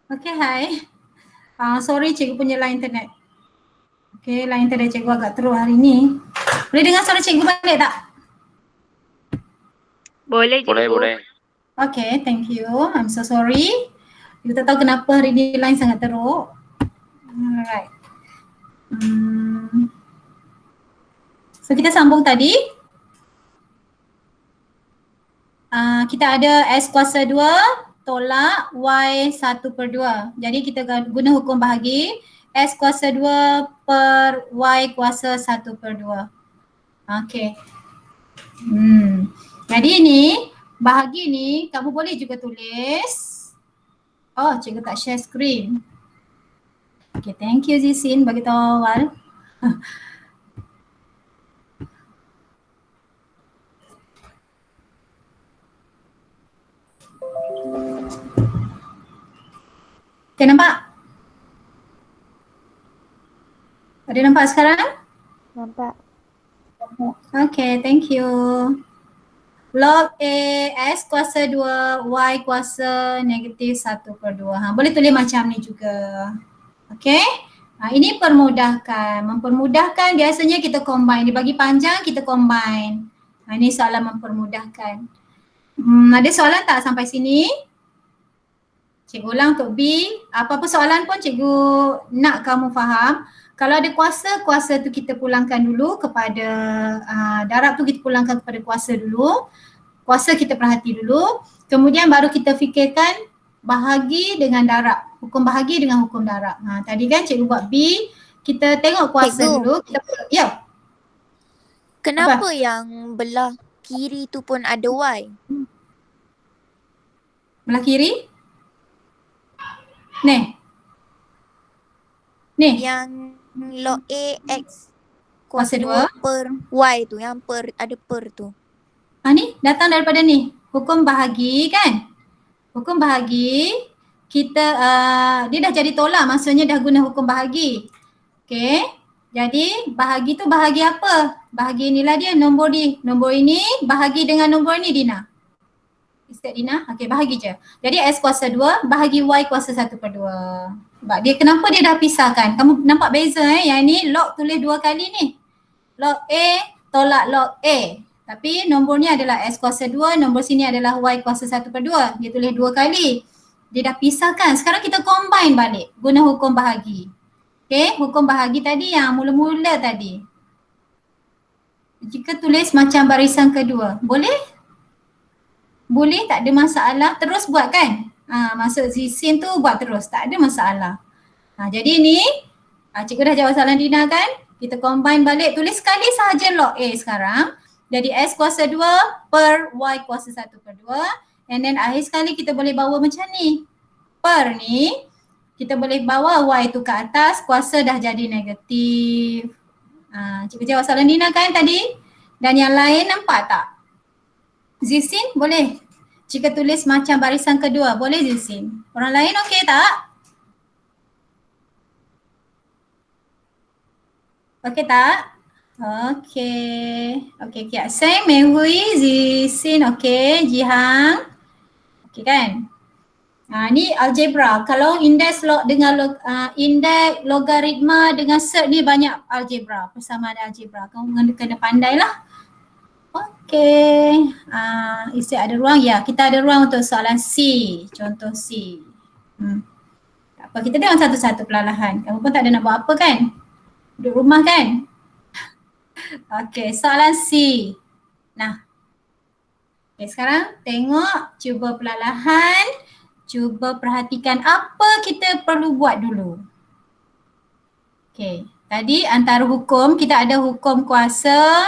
Okay, hai. Sorry cikgu punya line internet. Okay, line internet cikgu agak teruk hari ni. Boleh dengar suara cikgu balik tak? Boleh Boleh, cikgu. boleh. Okay, thank you. I'm so sorry. Kita tak tahu kenapa hari ni line sangat teruk. Alright. So kita sambung tadi. Kita ada S kuasa 2 tolak Y 1/2. Jadi kita guna hukum bahagi S kuasa 2 per Y kuasa 1/2. Okay. Jadi ni bahagi ni kamu boleh juga tulis. Oh, cikgu tak share screen. Okay, thank you Zisin bagi tahu awal. Okay, nampak? Ada nampak sekarang? Nampak. Okay, thank you. Log A S kuasa 2 Y kuasa negatif 1/2. Boleh tulis macam ni juga. Okay. Ini permudahkan. Mempermudahkan biasanya kita combine. Dibagi panjang kita combine. Ini soalan mempermudahkan. Ada soalan tak sampai sini? Cikgu ulang untuk B. Apa-apa soalan pun cikgu nak kamu faham. Kalau ada kuasa, kuasa tu kita pulangkan dulu kepada darab tu kita pulangkan kepada kuasa dulu. Kuasa kita perhati dulu. Kemudian baru kita fikirkan bahagi dengan darab. Hukum bahagi dengan hukum darab. Tadi kan cikgu buat B. Kita tengok kuasa Cikgu. dulu. Ya. Kenapa yang belah kiri tu pun ada Y? Belah kiri. Ni. Yang log A X Kuasa kuasa 2 2. per Y tu, yang per ada per tu. Ni datang daripada ni. Hukum bahagi kan? Hukum bahagi kita dia dah jadi tolak, maksudnya dah guna hukum bahagi. Okey. Jadi bahagi tu bahagi apa? Bahagi inilah dia nombor ni. Nombor ini bahagi dengan nombor ni Dina. Ustaz Dina. Okey, bahagi je. Jadi S kuasa 2 bahagi Y kuasa 1/2. Sebab dia kenapa dia dah pisahkan? Kamu nampak beza yang ni log tulis 2 kali ni. Log A tolak log A. Tapi nombornya adalah S kuasa 2, nombor sini adalah Y kuasa 1/2. Dia tulis 2 kali. Dia dah pisahkan. Sekarang kita combine balik guna hukum bahagi. Okay, hukum bahagi tadi yang mula-mula tadi. Jika tulis macam barisan kedua, boleh? Boleh, tak ada masalah. Terus buat kan? Maksud Zisin tu buat terus, tak ada masalah. Jadi ni, cikgu dah jawab soalan Dina kan? Kita combine balik, tulis sekali sahaja log A sekarang. Jadi S kuasa 2 per Y kuasa 1/2. And then akhir sekali kita boleh bawa macam ni. Per ni, kita boleh bawa Y tu ke atas, kuasa dah jadi negatif. Cikgu jawab soalan Dina kan tadi? Dan yang lain nampak tak? Zisin boleh? Jika tulis macam barisan kedua, boleh Zisin? Orang lain okey tak? Okey tak? Okey. Okey, Kiat Seng, Mei Hui, Zisin okey, Jihang. Okey kan? Ni algebra. Kalau indeks indeks logaritma dengan cert ni banyak algebra, persamaan algebra. Kamu kena pandai lah. Okey. Isi ada ruang? Ya, kita ada ruang untuk soalan C. Contoh C. Tak apa, kita tengok satu-satu perlahan. Kamu pun tak ada nak buat apa kan? Duduk rumah kan? Okey, soalan C. Nah. Okey, sekarang tengok, cuba perlahan. Cuba perhatikan apa kita perlu buat dulu. Okey, tadi antara hukum, kita ada hukum kuasa,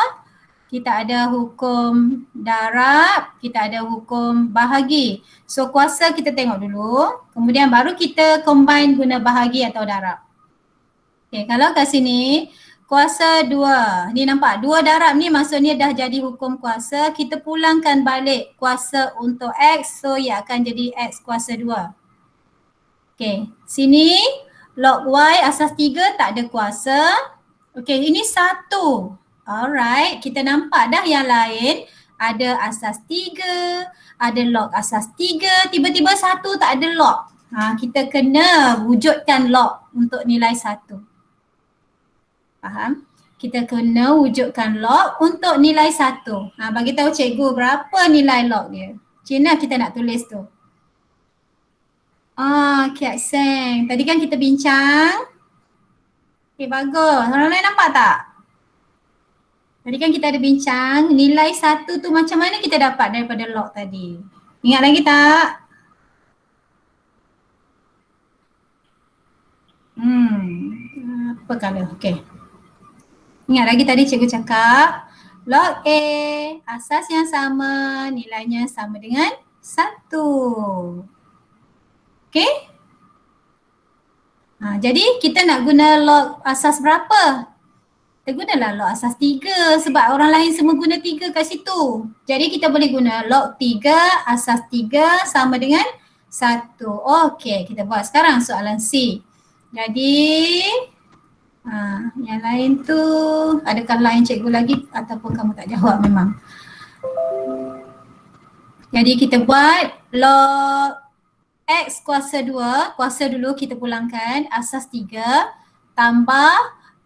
kita ada hukum darab, kita ada hukum bahagi. So kuasa kita tengok dulu, kemudian baru kita combine guna bahagi atau darab. Okey, kalau kat sini kuasa 2, ni nampak 2 darab ni maksudnya dah jadi hukum kuasa. Kita pulangkan balik kuasa untuk X, so ia akan jadi X kuasa 2. Okey, sini log Y asas 3 tak ada kuasa. Okey, ini 1. Alright, kita nampak dah yang lain ada asas 3, ada log asas 3, tiba-tiba 1 tak ada log. Kita kena wujudkan log untuk nilai 1. Faham? Kita kena wujudkan log untuk nilai 1. Bagi tahu cikgu berapa nilai log dia. Macam mana kita nak tulis tu? Kiat Seng. Tadi kan kita bincang. Okay, bagus. Orang lain nampak tak? Tadi kan kita ada bincang nilai 1 tu macam mana kita dapat daripada log tadi. Ingat lagi tak? Apa color? Okay. Ingat lagi tadi cikgu cakap log A asas yang sama nilainya sama dengan 1. Okay? Jadi kita nak guna log asas berapa? Kita gunalah log asas 3 sebab orang lain semua guna 3 kat situ. Jadi kita boleh guna log 3 asas 3 sama dengan 1. Okey, kita buat sekarang soalan C. Jadi yang lain tu adakah lain cikgu lagi ataupun kamu tak jawab memang. Jadi kita buat log X kuasa 2, kuasa dulu kita pulangkan asas 3 tambah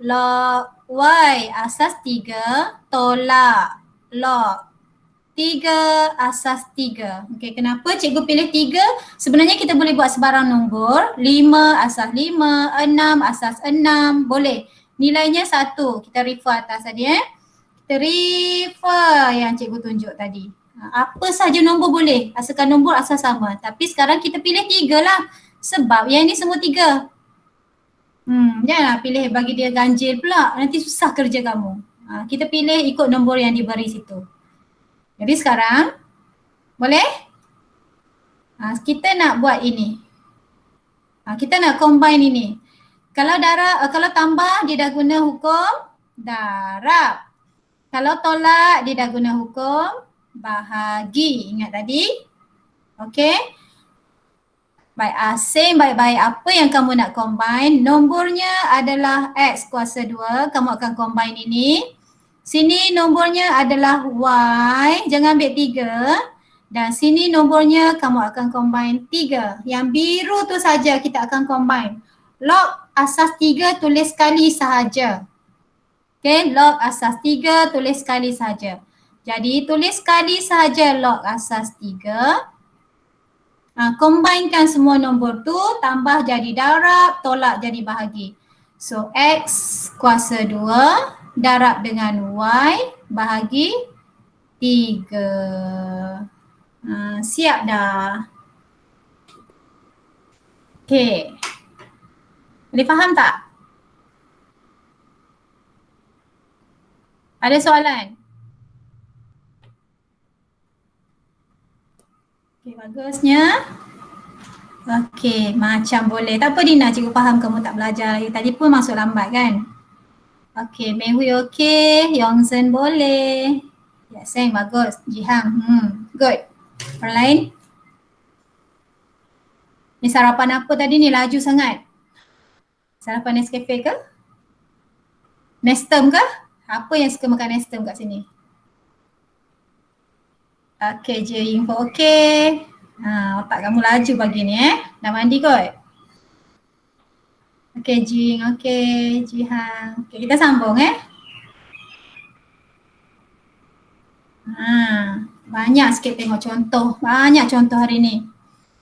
log Y asas 3 tolak log 3 asas 3. Okey, kenapa cikgu pilih 3? Sebenarnya kita boleh buat sebarang nombor. 5 asas 5, 6 asas 6. Boleh. Nilainya 1. Kita refer atas tadi Kita refer yang cikgu tunjuk tadi. Apa sahaja nombor boleh. Asalkan nombor asas sama. Tapi sekarang kita pilih 3 lah. Sebab yang ini semua 3. Janganlah pilih bagi dia ganjil pula. Nanti susah kerja kamu. Kita pilih ikut nombor yang diberi situ. Jadi sekarang, boleh? Kita nak buat ini. Kita nak combine ini. Kalau tambah, dia dah guna hukum darab. Kalau tolak, dia dah guna hukum bahagi. Ingat tadi? Okey. Baik asing, baik-baik apa yang kamu nak combine. Nombornya adalah X kuasa 2. Kamu akan combine ini. Sini nombornya adalah Y, jangan ambil 3. Dan sini nombornya kamu akan combine 3. Yang biru tu saja kita akan combine. Log asas 3 tulis sekali sahaja. Okay, log asas 3 tulis sekali sahaja. Jadi tulis sekali sahaja log asas 3. Combinekan semua nombor tu, tambah jadi darab, tolak jadi bahagi. So X kuasa 2 darab dengan Y bahagi 3. Siap dah. Okey. Boleh faham tak? Ada soalan? Okey, bagusnya. Okey, macam boleh. Tak apa Dina, cikgu faham kamu tak belajar lagi. Tadi pun masuk lambat kan? Okey, Mei Hui okey, Yongzhen boleh. Ya, Seng bagus. Jihang, good. Orang lain? Ni sarapan apa tadi ni? Laju sangat. Sarapan Nescafe ke? Nestum ke? Apa yang suka makan Nestum kat sini? Okey, je info okey. Otak kamu laju pagi ni Dah mandi kot? Okey Jing, okey Jihang. Okey, kita sambung banyak sikit tengok contoh. Banyak contoh hari ni.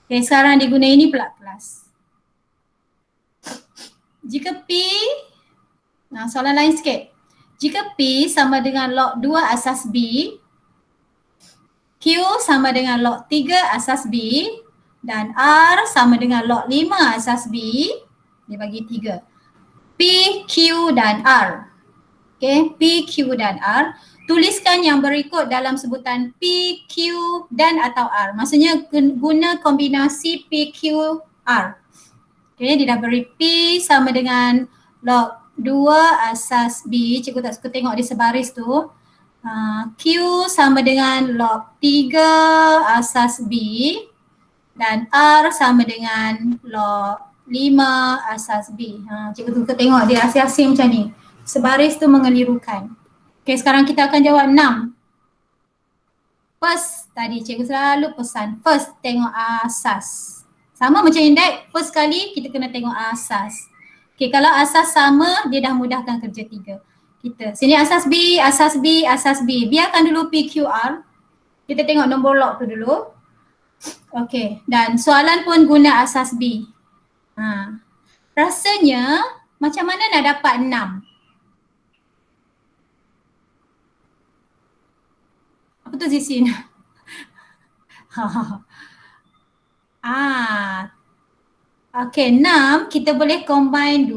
Okey, sekarang diguna ini pula kelas. Jika P, soalan lain sikit. Jika P sama dengan log 2 asas B, Q sama dengan log 3 asas B dan R sama dengan log 5 asas B. Dia bagi 3. P, Q dan R. Okay, P, Q dan R. Tuliskan yang berikut dalam sebutan P, Q dan atau R. Maksudnya guna kombinasi P, Q, R. Okay, dia dah beri P sama dengan log 2 asas B. Cikgu tak suka tengok dia sebaris tu. Q sama dengan log 3 asas B dan R sama dengan log 5 asas B. Cikgu suka tengok dia asing-asing macam ni. Sebaris tu mengelirukan. Okay, sekarang kita akan jawab 6. First, tadi cikgu selalu pesan. First, tengok asas. Sama macam indeks, first kali kita kena tengok asas. Okay, kalau asas sama, dia dah mudahkan kerja 3 kita. Sini asas B, asas B, asas B. Biarkan dulu PQR. Kita tengok nombor log tu dulu. Okay, dan soalan pun guna asas B. Rasanya macam mana nak dapat 6? Apa tu Zisin? Okay, 6 kita boleh combine 2.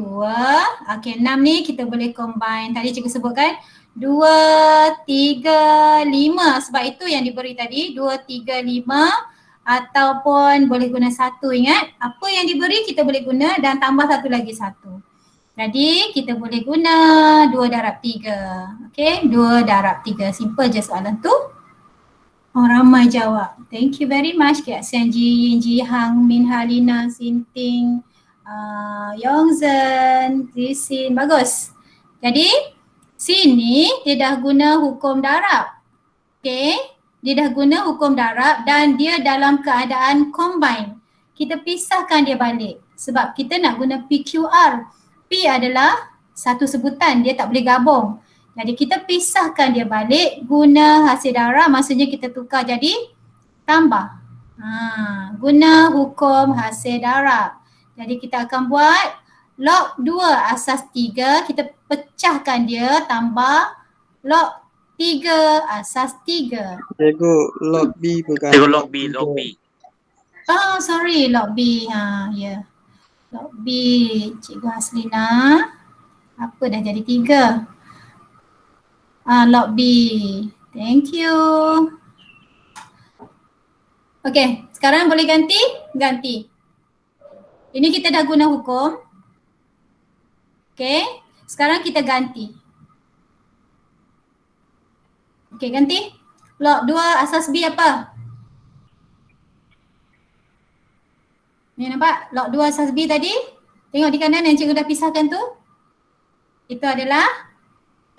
Okay, 6 ni kita boleh combine. Tadi cikgu sebutkan 2, 3, 5. Sebab itu yang diberi tadi 2, 3, 5. Ataupun boleh guna 1. Ingat, apa yang diberi kita boleh guna dan tambah satu lagi 1. Jadi kita boleh guna 2 darab 3. Okay, 2 darab 3. Simple je soalan tu. Oh, ramai jawab. Thank you very much. Kak Sanji, Ji Hang, Min Halina, Sinting, Yongzhen, Zisin. Bagus. Jadi sini dia dah guna hukum darab. Okay. Dia dah guna hukum darab dan dia dalam keadaan combine. Kita pisahkan dia balik sebab kita nak guna PQR. P adalah satu sebutan, dia tak boleh gabung. Jadi kita pisahkan dia balik guna hasil darab, maksudnya kita tukar jadi tambah. Guna hukum hasil darab. Jadi kita akan buat log 2 asas 3, kita pecahkan dia tambah log 3 asas 3. Cikgu, log B bukan. Cikgu log B, log B. Oh, sorry, log B. Ya. Log B, Cikgu Haslina. Apa dah jadi 3? Log B. Thank you. Okay, sekarang boleh ganti? Ganti. Ini kita dah guna hukum. Okay, sekarang kita ganti. Okay, ganti. Log 2 asas B apa? Ni nampak? Log 2 asas B tadi. Tengok di kanan yang cikgu dah pisahkan tu. Itu adalah P.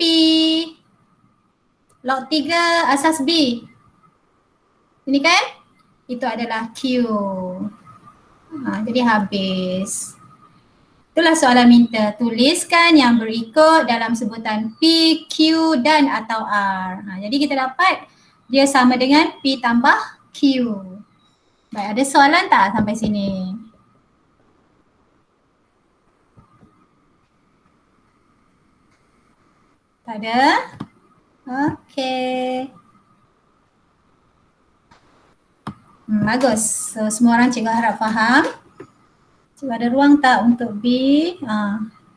Log 3 asas B. Ini kan? Itu adalah Q. Jadi habis. Itulah soalan minta. Tuliskan yang berikut dalam sebutan P, Q dan atau R. Jadi kita dapat dia sama dengan P tambah Q. Baik, ada soalan tak sampai sini? Tak ada? Okey. Bagus. So, semua orang cikgu harap faham. Cikgu ada ruang tak untuk B?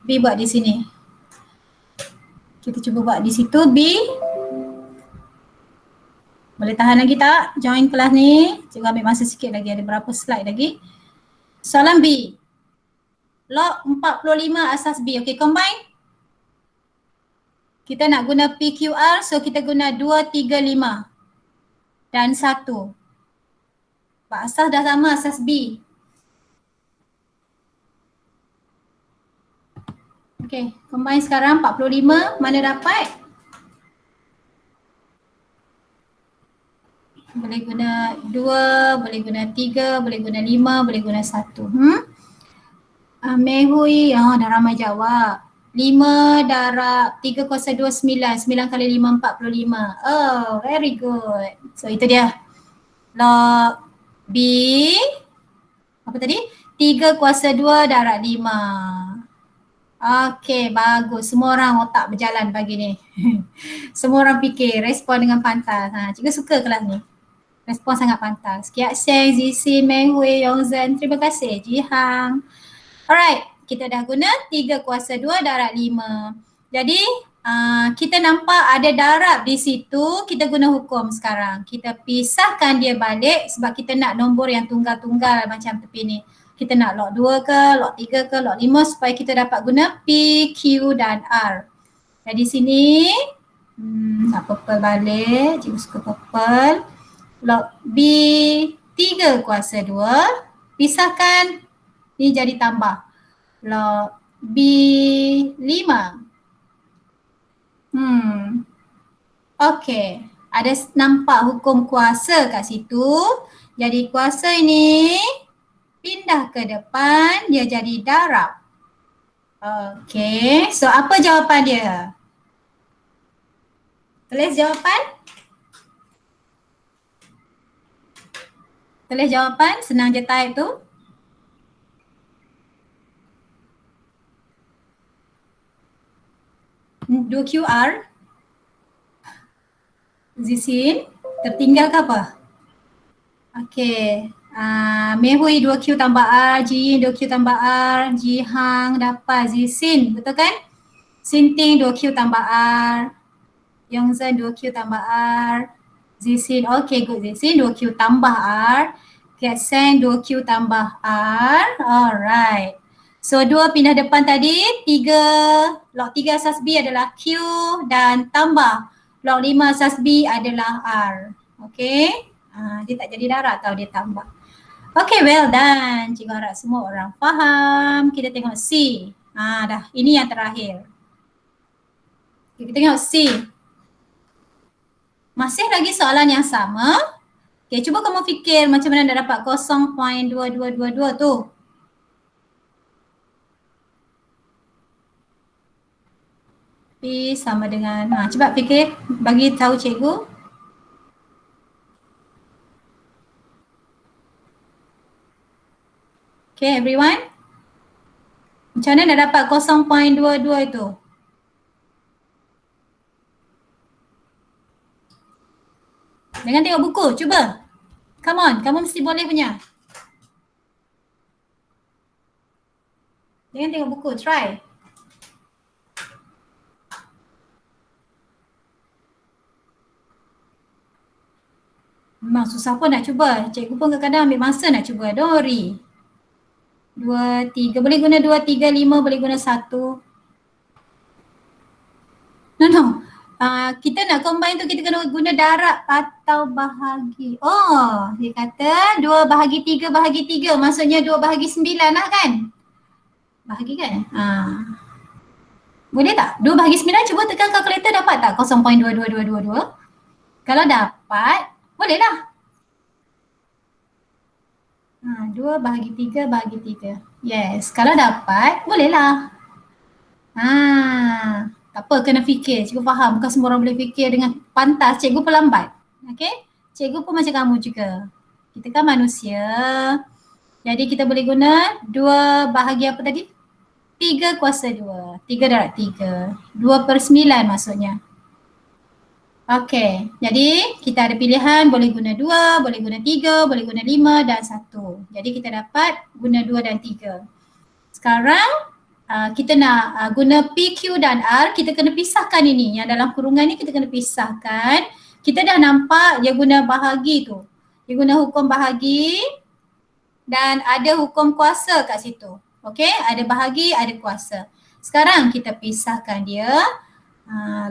B buat di sini. Kita cuba buat di situ B. Boleh tahan lagi tak? Join kelas ni. Cikgu ambil masa sikit lagi. Ada berapa slide lagi. Soalan B. Log 45 asas B. Okey, combine. Kita nak guna PQR, so kita guna 2, 3, 5 dan 1. Asas dah sama, asas B. Okay, combine sekarang 45, mana dapat? Boleh guna 2, boleh guna 3, boleh guna 5, boleh guna 1. Mehui, dah ramai jawab. 5 darab 3 kuasa 2, 9. 9 kali 5, 45. Oh, very good. So itu dia. Log B. Apa tadi? 3 kuasa 2 darab 5. Okay, bagus. Semua orang otak berjalan pagi ni. Semua orang fikir, respon dengan pantas. Cikgu suka kelas ni. Respon sangat pantas. Kiat Seng, Zisin, Meng Hui, Yongzhen. Terima kasih. Jihang. Alright. Kita dah guna 3 kuasa 2 darab 5. Jadi kita nampak ada darab di situ, kita guna hukum sekarang. Kita pisahkan dia balik sebab kita nak nombor yang tunggal-tunggal macam tepi ni. Kita nak log 2 ke, log 3 ke, log 5 supaya kita dapat guna P, Q dan R. Jadi sini, nak purple balik, cikgu suka purple. Log B 3 kuasa 2, pisahkan, ni jadi tambah. Log B 5. Okey. Ada nampak hukum kuasa kat situ. Jadi kuasa ini P pindah ke depan, dia jadi darab. Okay, so apa jawapan dia? Tulis jawapan. Tulis jawapan, senang je type tu. Dua QR. Zisin, tertinggal ke apa? Okay. Mehui 2Q tambah R, Jin 2Q tambah R, Jihang dapat Zisin, betul kan? Sinting 2Q tambah R, Yongzhen 2Q tambah R, Zisin, okay good Zisin 2Q tambah R, Kiatseng 2Q tambah R, alright. So 2 pindah depan tadi, 3, log 3 asas B adalah Q dan tambah log 5 asas B adalah R, okay. Dia tak jadi darab tau, dia tambah. Okay, well done. Cikgu harap semua orang faham. Kita tengok C. Dah, ini yang terakhir. Kita tengok C. Masih lagi soalan yang sama. Okay, cuba kamu fikir macam mana nak dapat 0.2222 tu. P sama dengan, cuba fikir, bagi tahu cikgu. Okay, everyone. Macam mana nak dapat 0.22 itu? Jangan tengok buku, cuba. Come on, kamu mesti boleh punya. Jangan tengok buku, try. Memang susah pun nak cuba. Cikgu pun kadang-kadang ambil masa nak cuba. Don't worry. 2, 3. Boleh guna 2, 3, 5. Boleh guna 1. No. Kita nak combine tu kita kena guna darab atau bahagi. Oh, dia kata 2 bahagi 3 bahagi 3. Maksudnya 2 bahagi 9 lah kan? Bahagi kan? Boleh tak? 2 bahagi 9 cuba tekan kalkulator dapat tak 0.22222? Kalau dapat, boleh lah. 2 bahagi 3 bahagi 3. Yes, kalau dapat, boleh lah. Tak apa, kena fikir. Cikgu faham, bukan semua orang boleh fikir dengan pantas. Cikgu pelambat. Okay? Cikgu pun macam kamu juga. Kita kan manusia. Jadi kita boleh guna 2 bahagi apa tadi? 3 kuasa 2. 3 darab 3. 2/9 maksudnya. Okay, jadi kita ada pilihan boleh guna 2, boleh guna 3, boleh guna 5 dan 1. Jadi kita dapat guna 2 dan 3. Sekarang kita nak guna P, Q dan R, kita kena pisahkan ini. Yang dalam kurungan ni kita kena pisahkan. Kita dah nampak dia guna bahagi tu. Dia guna hukum bahagi dan ada hukum kuasa kat situ. Okay, ada bahagi, ada kuasa. Sekarang kita pisahkan dia.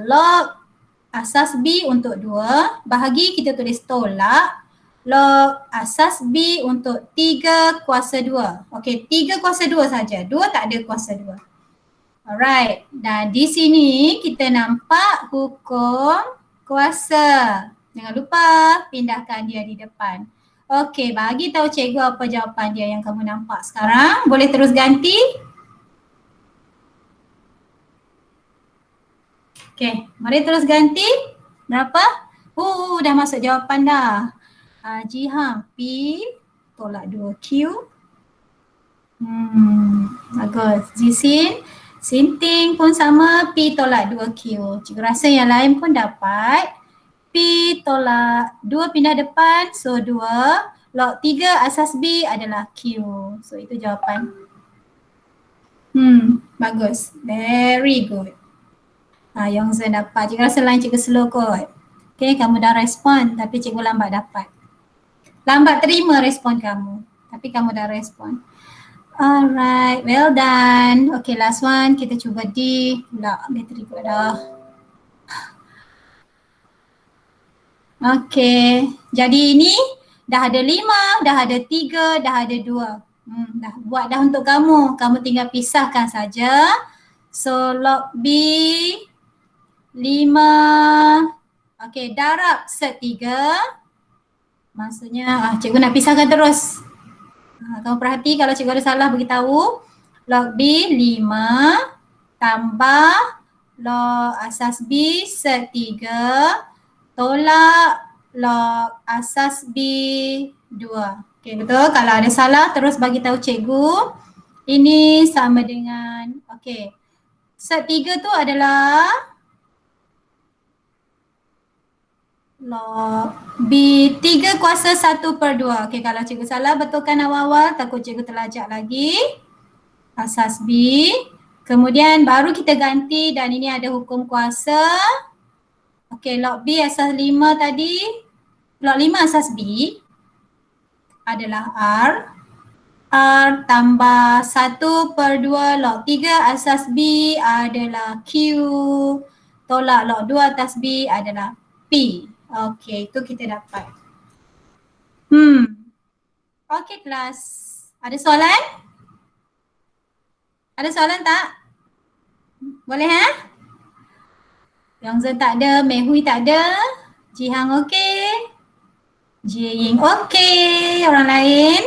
Log asas B untuk 2, bahagi kita tulis tolak. Log asas B untuk 3 kuasa 2. Okey, 3 kuasa 2 saja. 2 tak ada kuasa 2. Alright. Dan di sini kita nampak hukum kuasa. Jangan lupa pindahkan dia di depan. Okey, bagi tahu cikgu apa jawapan dia yang kamu nampak sekarang. Boleh terus ganti. Okey, mari terus ganti. Berapa? Dah masuk jawapan dah. Jihang P tolak 2Q. Bagus. Zisin, Sinting pun sama, P tolak 2Q. Cikgu rasa yang lain pun dapat. P tolak 2 pindah depan, so 2. Log 3 asas B adalah Q. So itu jawapan. Bagus. Very good. Yongzhen dapat. Cikgu rasa lain cikgu slow kot. Okay, kamu dah respon tapi cikgu lambat dapat. Lambat terima respon kamu. Tapi kamu dah respon. Alright, well done. Okay, last one. Kita cuba D. Pula bateri pula dah. Okay, jadi ini dah ada 5, dah ada 3, dah ada 2. Dah buat dah untuk kamu. Kamu tinggal pisahkan saja. So log B 5. Okay, darab set 3. Maksudnya cikgu nak pisahkan terus. Kamu perhati kalau cikgu ada salah beritahu. Log B 5 tambah log asas B set 3 tolak log asas B 2. Okey, betul. Kalau ada salah terus bagi tahu cikgu. Ini sama dengan, okey. Set 3 tu adalah log B 3 kuasa 1 per 2. Okey, kalau cikgu salah betulkan awal-awal, takut cikgu terlajak lagi. Asas B. Kemudian baru kita ganti dan ini ada hukum kuasa. Okey, log B asas 5 tadi. Log 5 asas B adalah R. R tambah 1 per 2 log 3 asas B adalah Q. Tolak log 2 atas B adalah P. Okey, itu kita dapat. Okey kelas. Ada soalan? Ada soalan tak? Boleh Yang Zhen tak ada, Mei Hui tak ada, Jihang okey, Jie Ying okey, orang lain?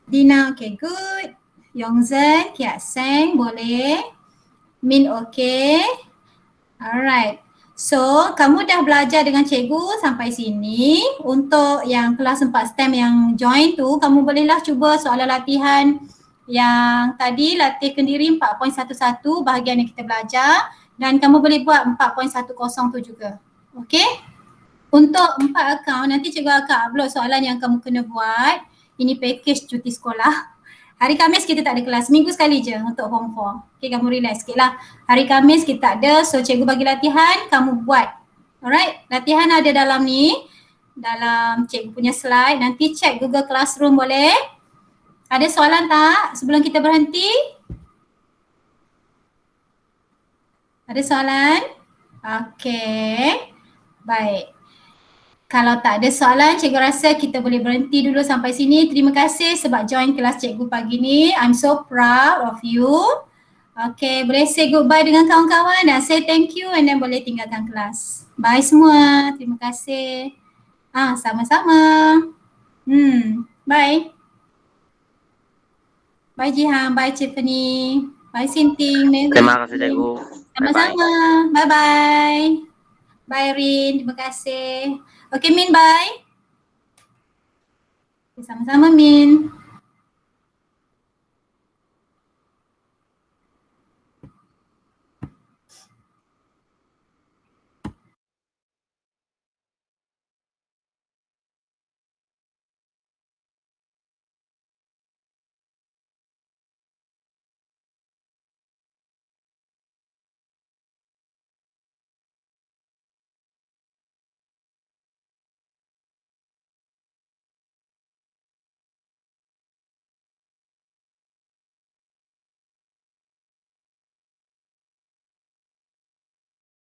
Dina okey, good. Yong Zhen, Kiat Seng boleh. Min okey. Alright. So, kamu dah belajar dengan cikgu sampai sini. Untuk yang kelas 4 STEM yang join tu, kamu bolehlah cuba soalan latihan yang tadi latih kendiri 4.11 bahagian yang kita belajar dan kamu boleh buat 4.10 tu juga. Okey? Untuk 4 akaun nanti cikgu akan upload soalan yang kamu kena buat. Ini package cuti sekolah. Hari Khamis kita tak ada kelas, minggu sekali je untuk form 4. Okay, kamu relax sikit lah. Hari Khamis kita tak ada, so cikgu bagi latihan, kamu buat. Alright, latihan ada dalam ni. Dalam cikgu punya slide, nanti check Google Classroom boleh. Ada soalan tak sebelum kita berhenti? Ada soalan? Okay, baik. Kalau tak ada soalan, cikgu rasa kita boleh berhenti dulu sampai sini. Terima kasih sebab join kelas cikgu pagi ni. I'm so proud of you. Okay, boleh say goodbye dengan kawan-kawan dan say thank you and then boleh tinggalkan kelas. Bye semua. Terima kasih. Sama-sama. Bye. Bye Jihan, bye Tiffany. Bye Sinting. Terima kasih cikgu. Sama-sama. Bye-bye. Bye Rin, terima kasih. Okay Min, bye. Sama-sama Min.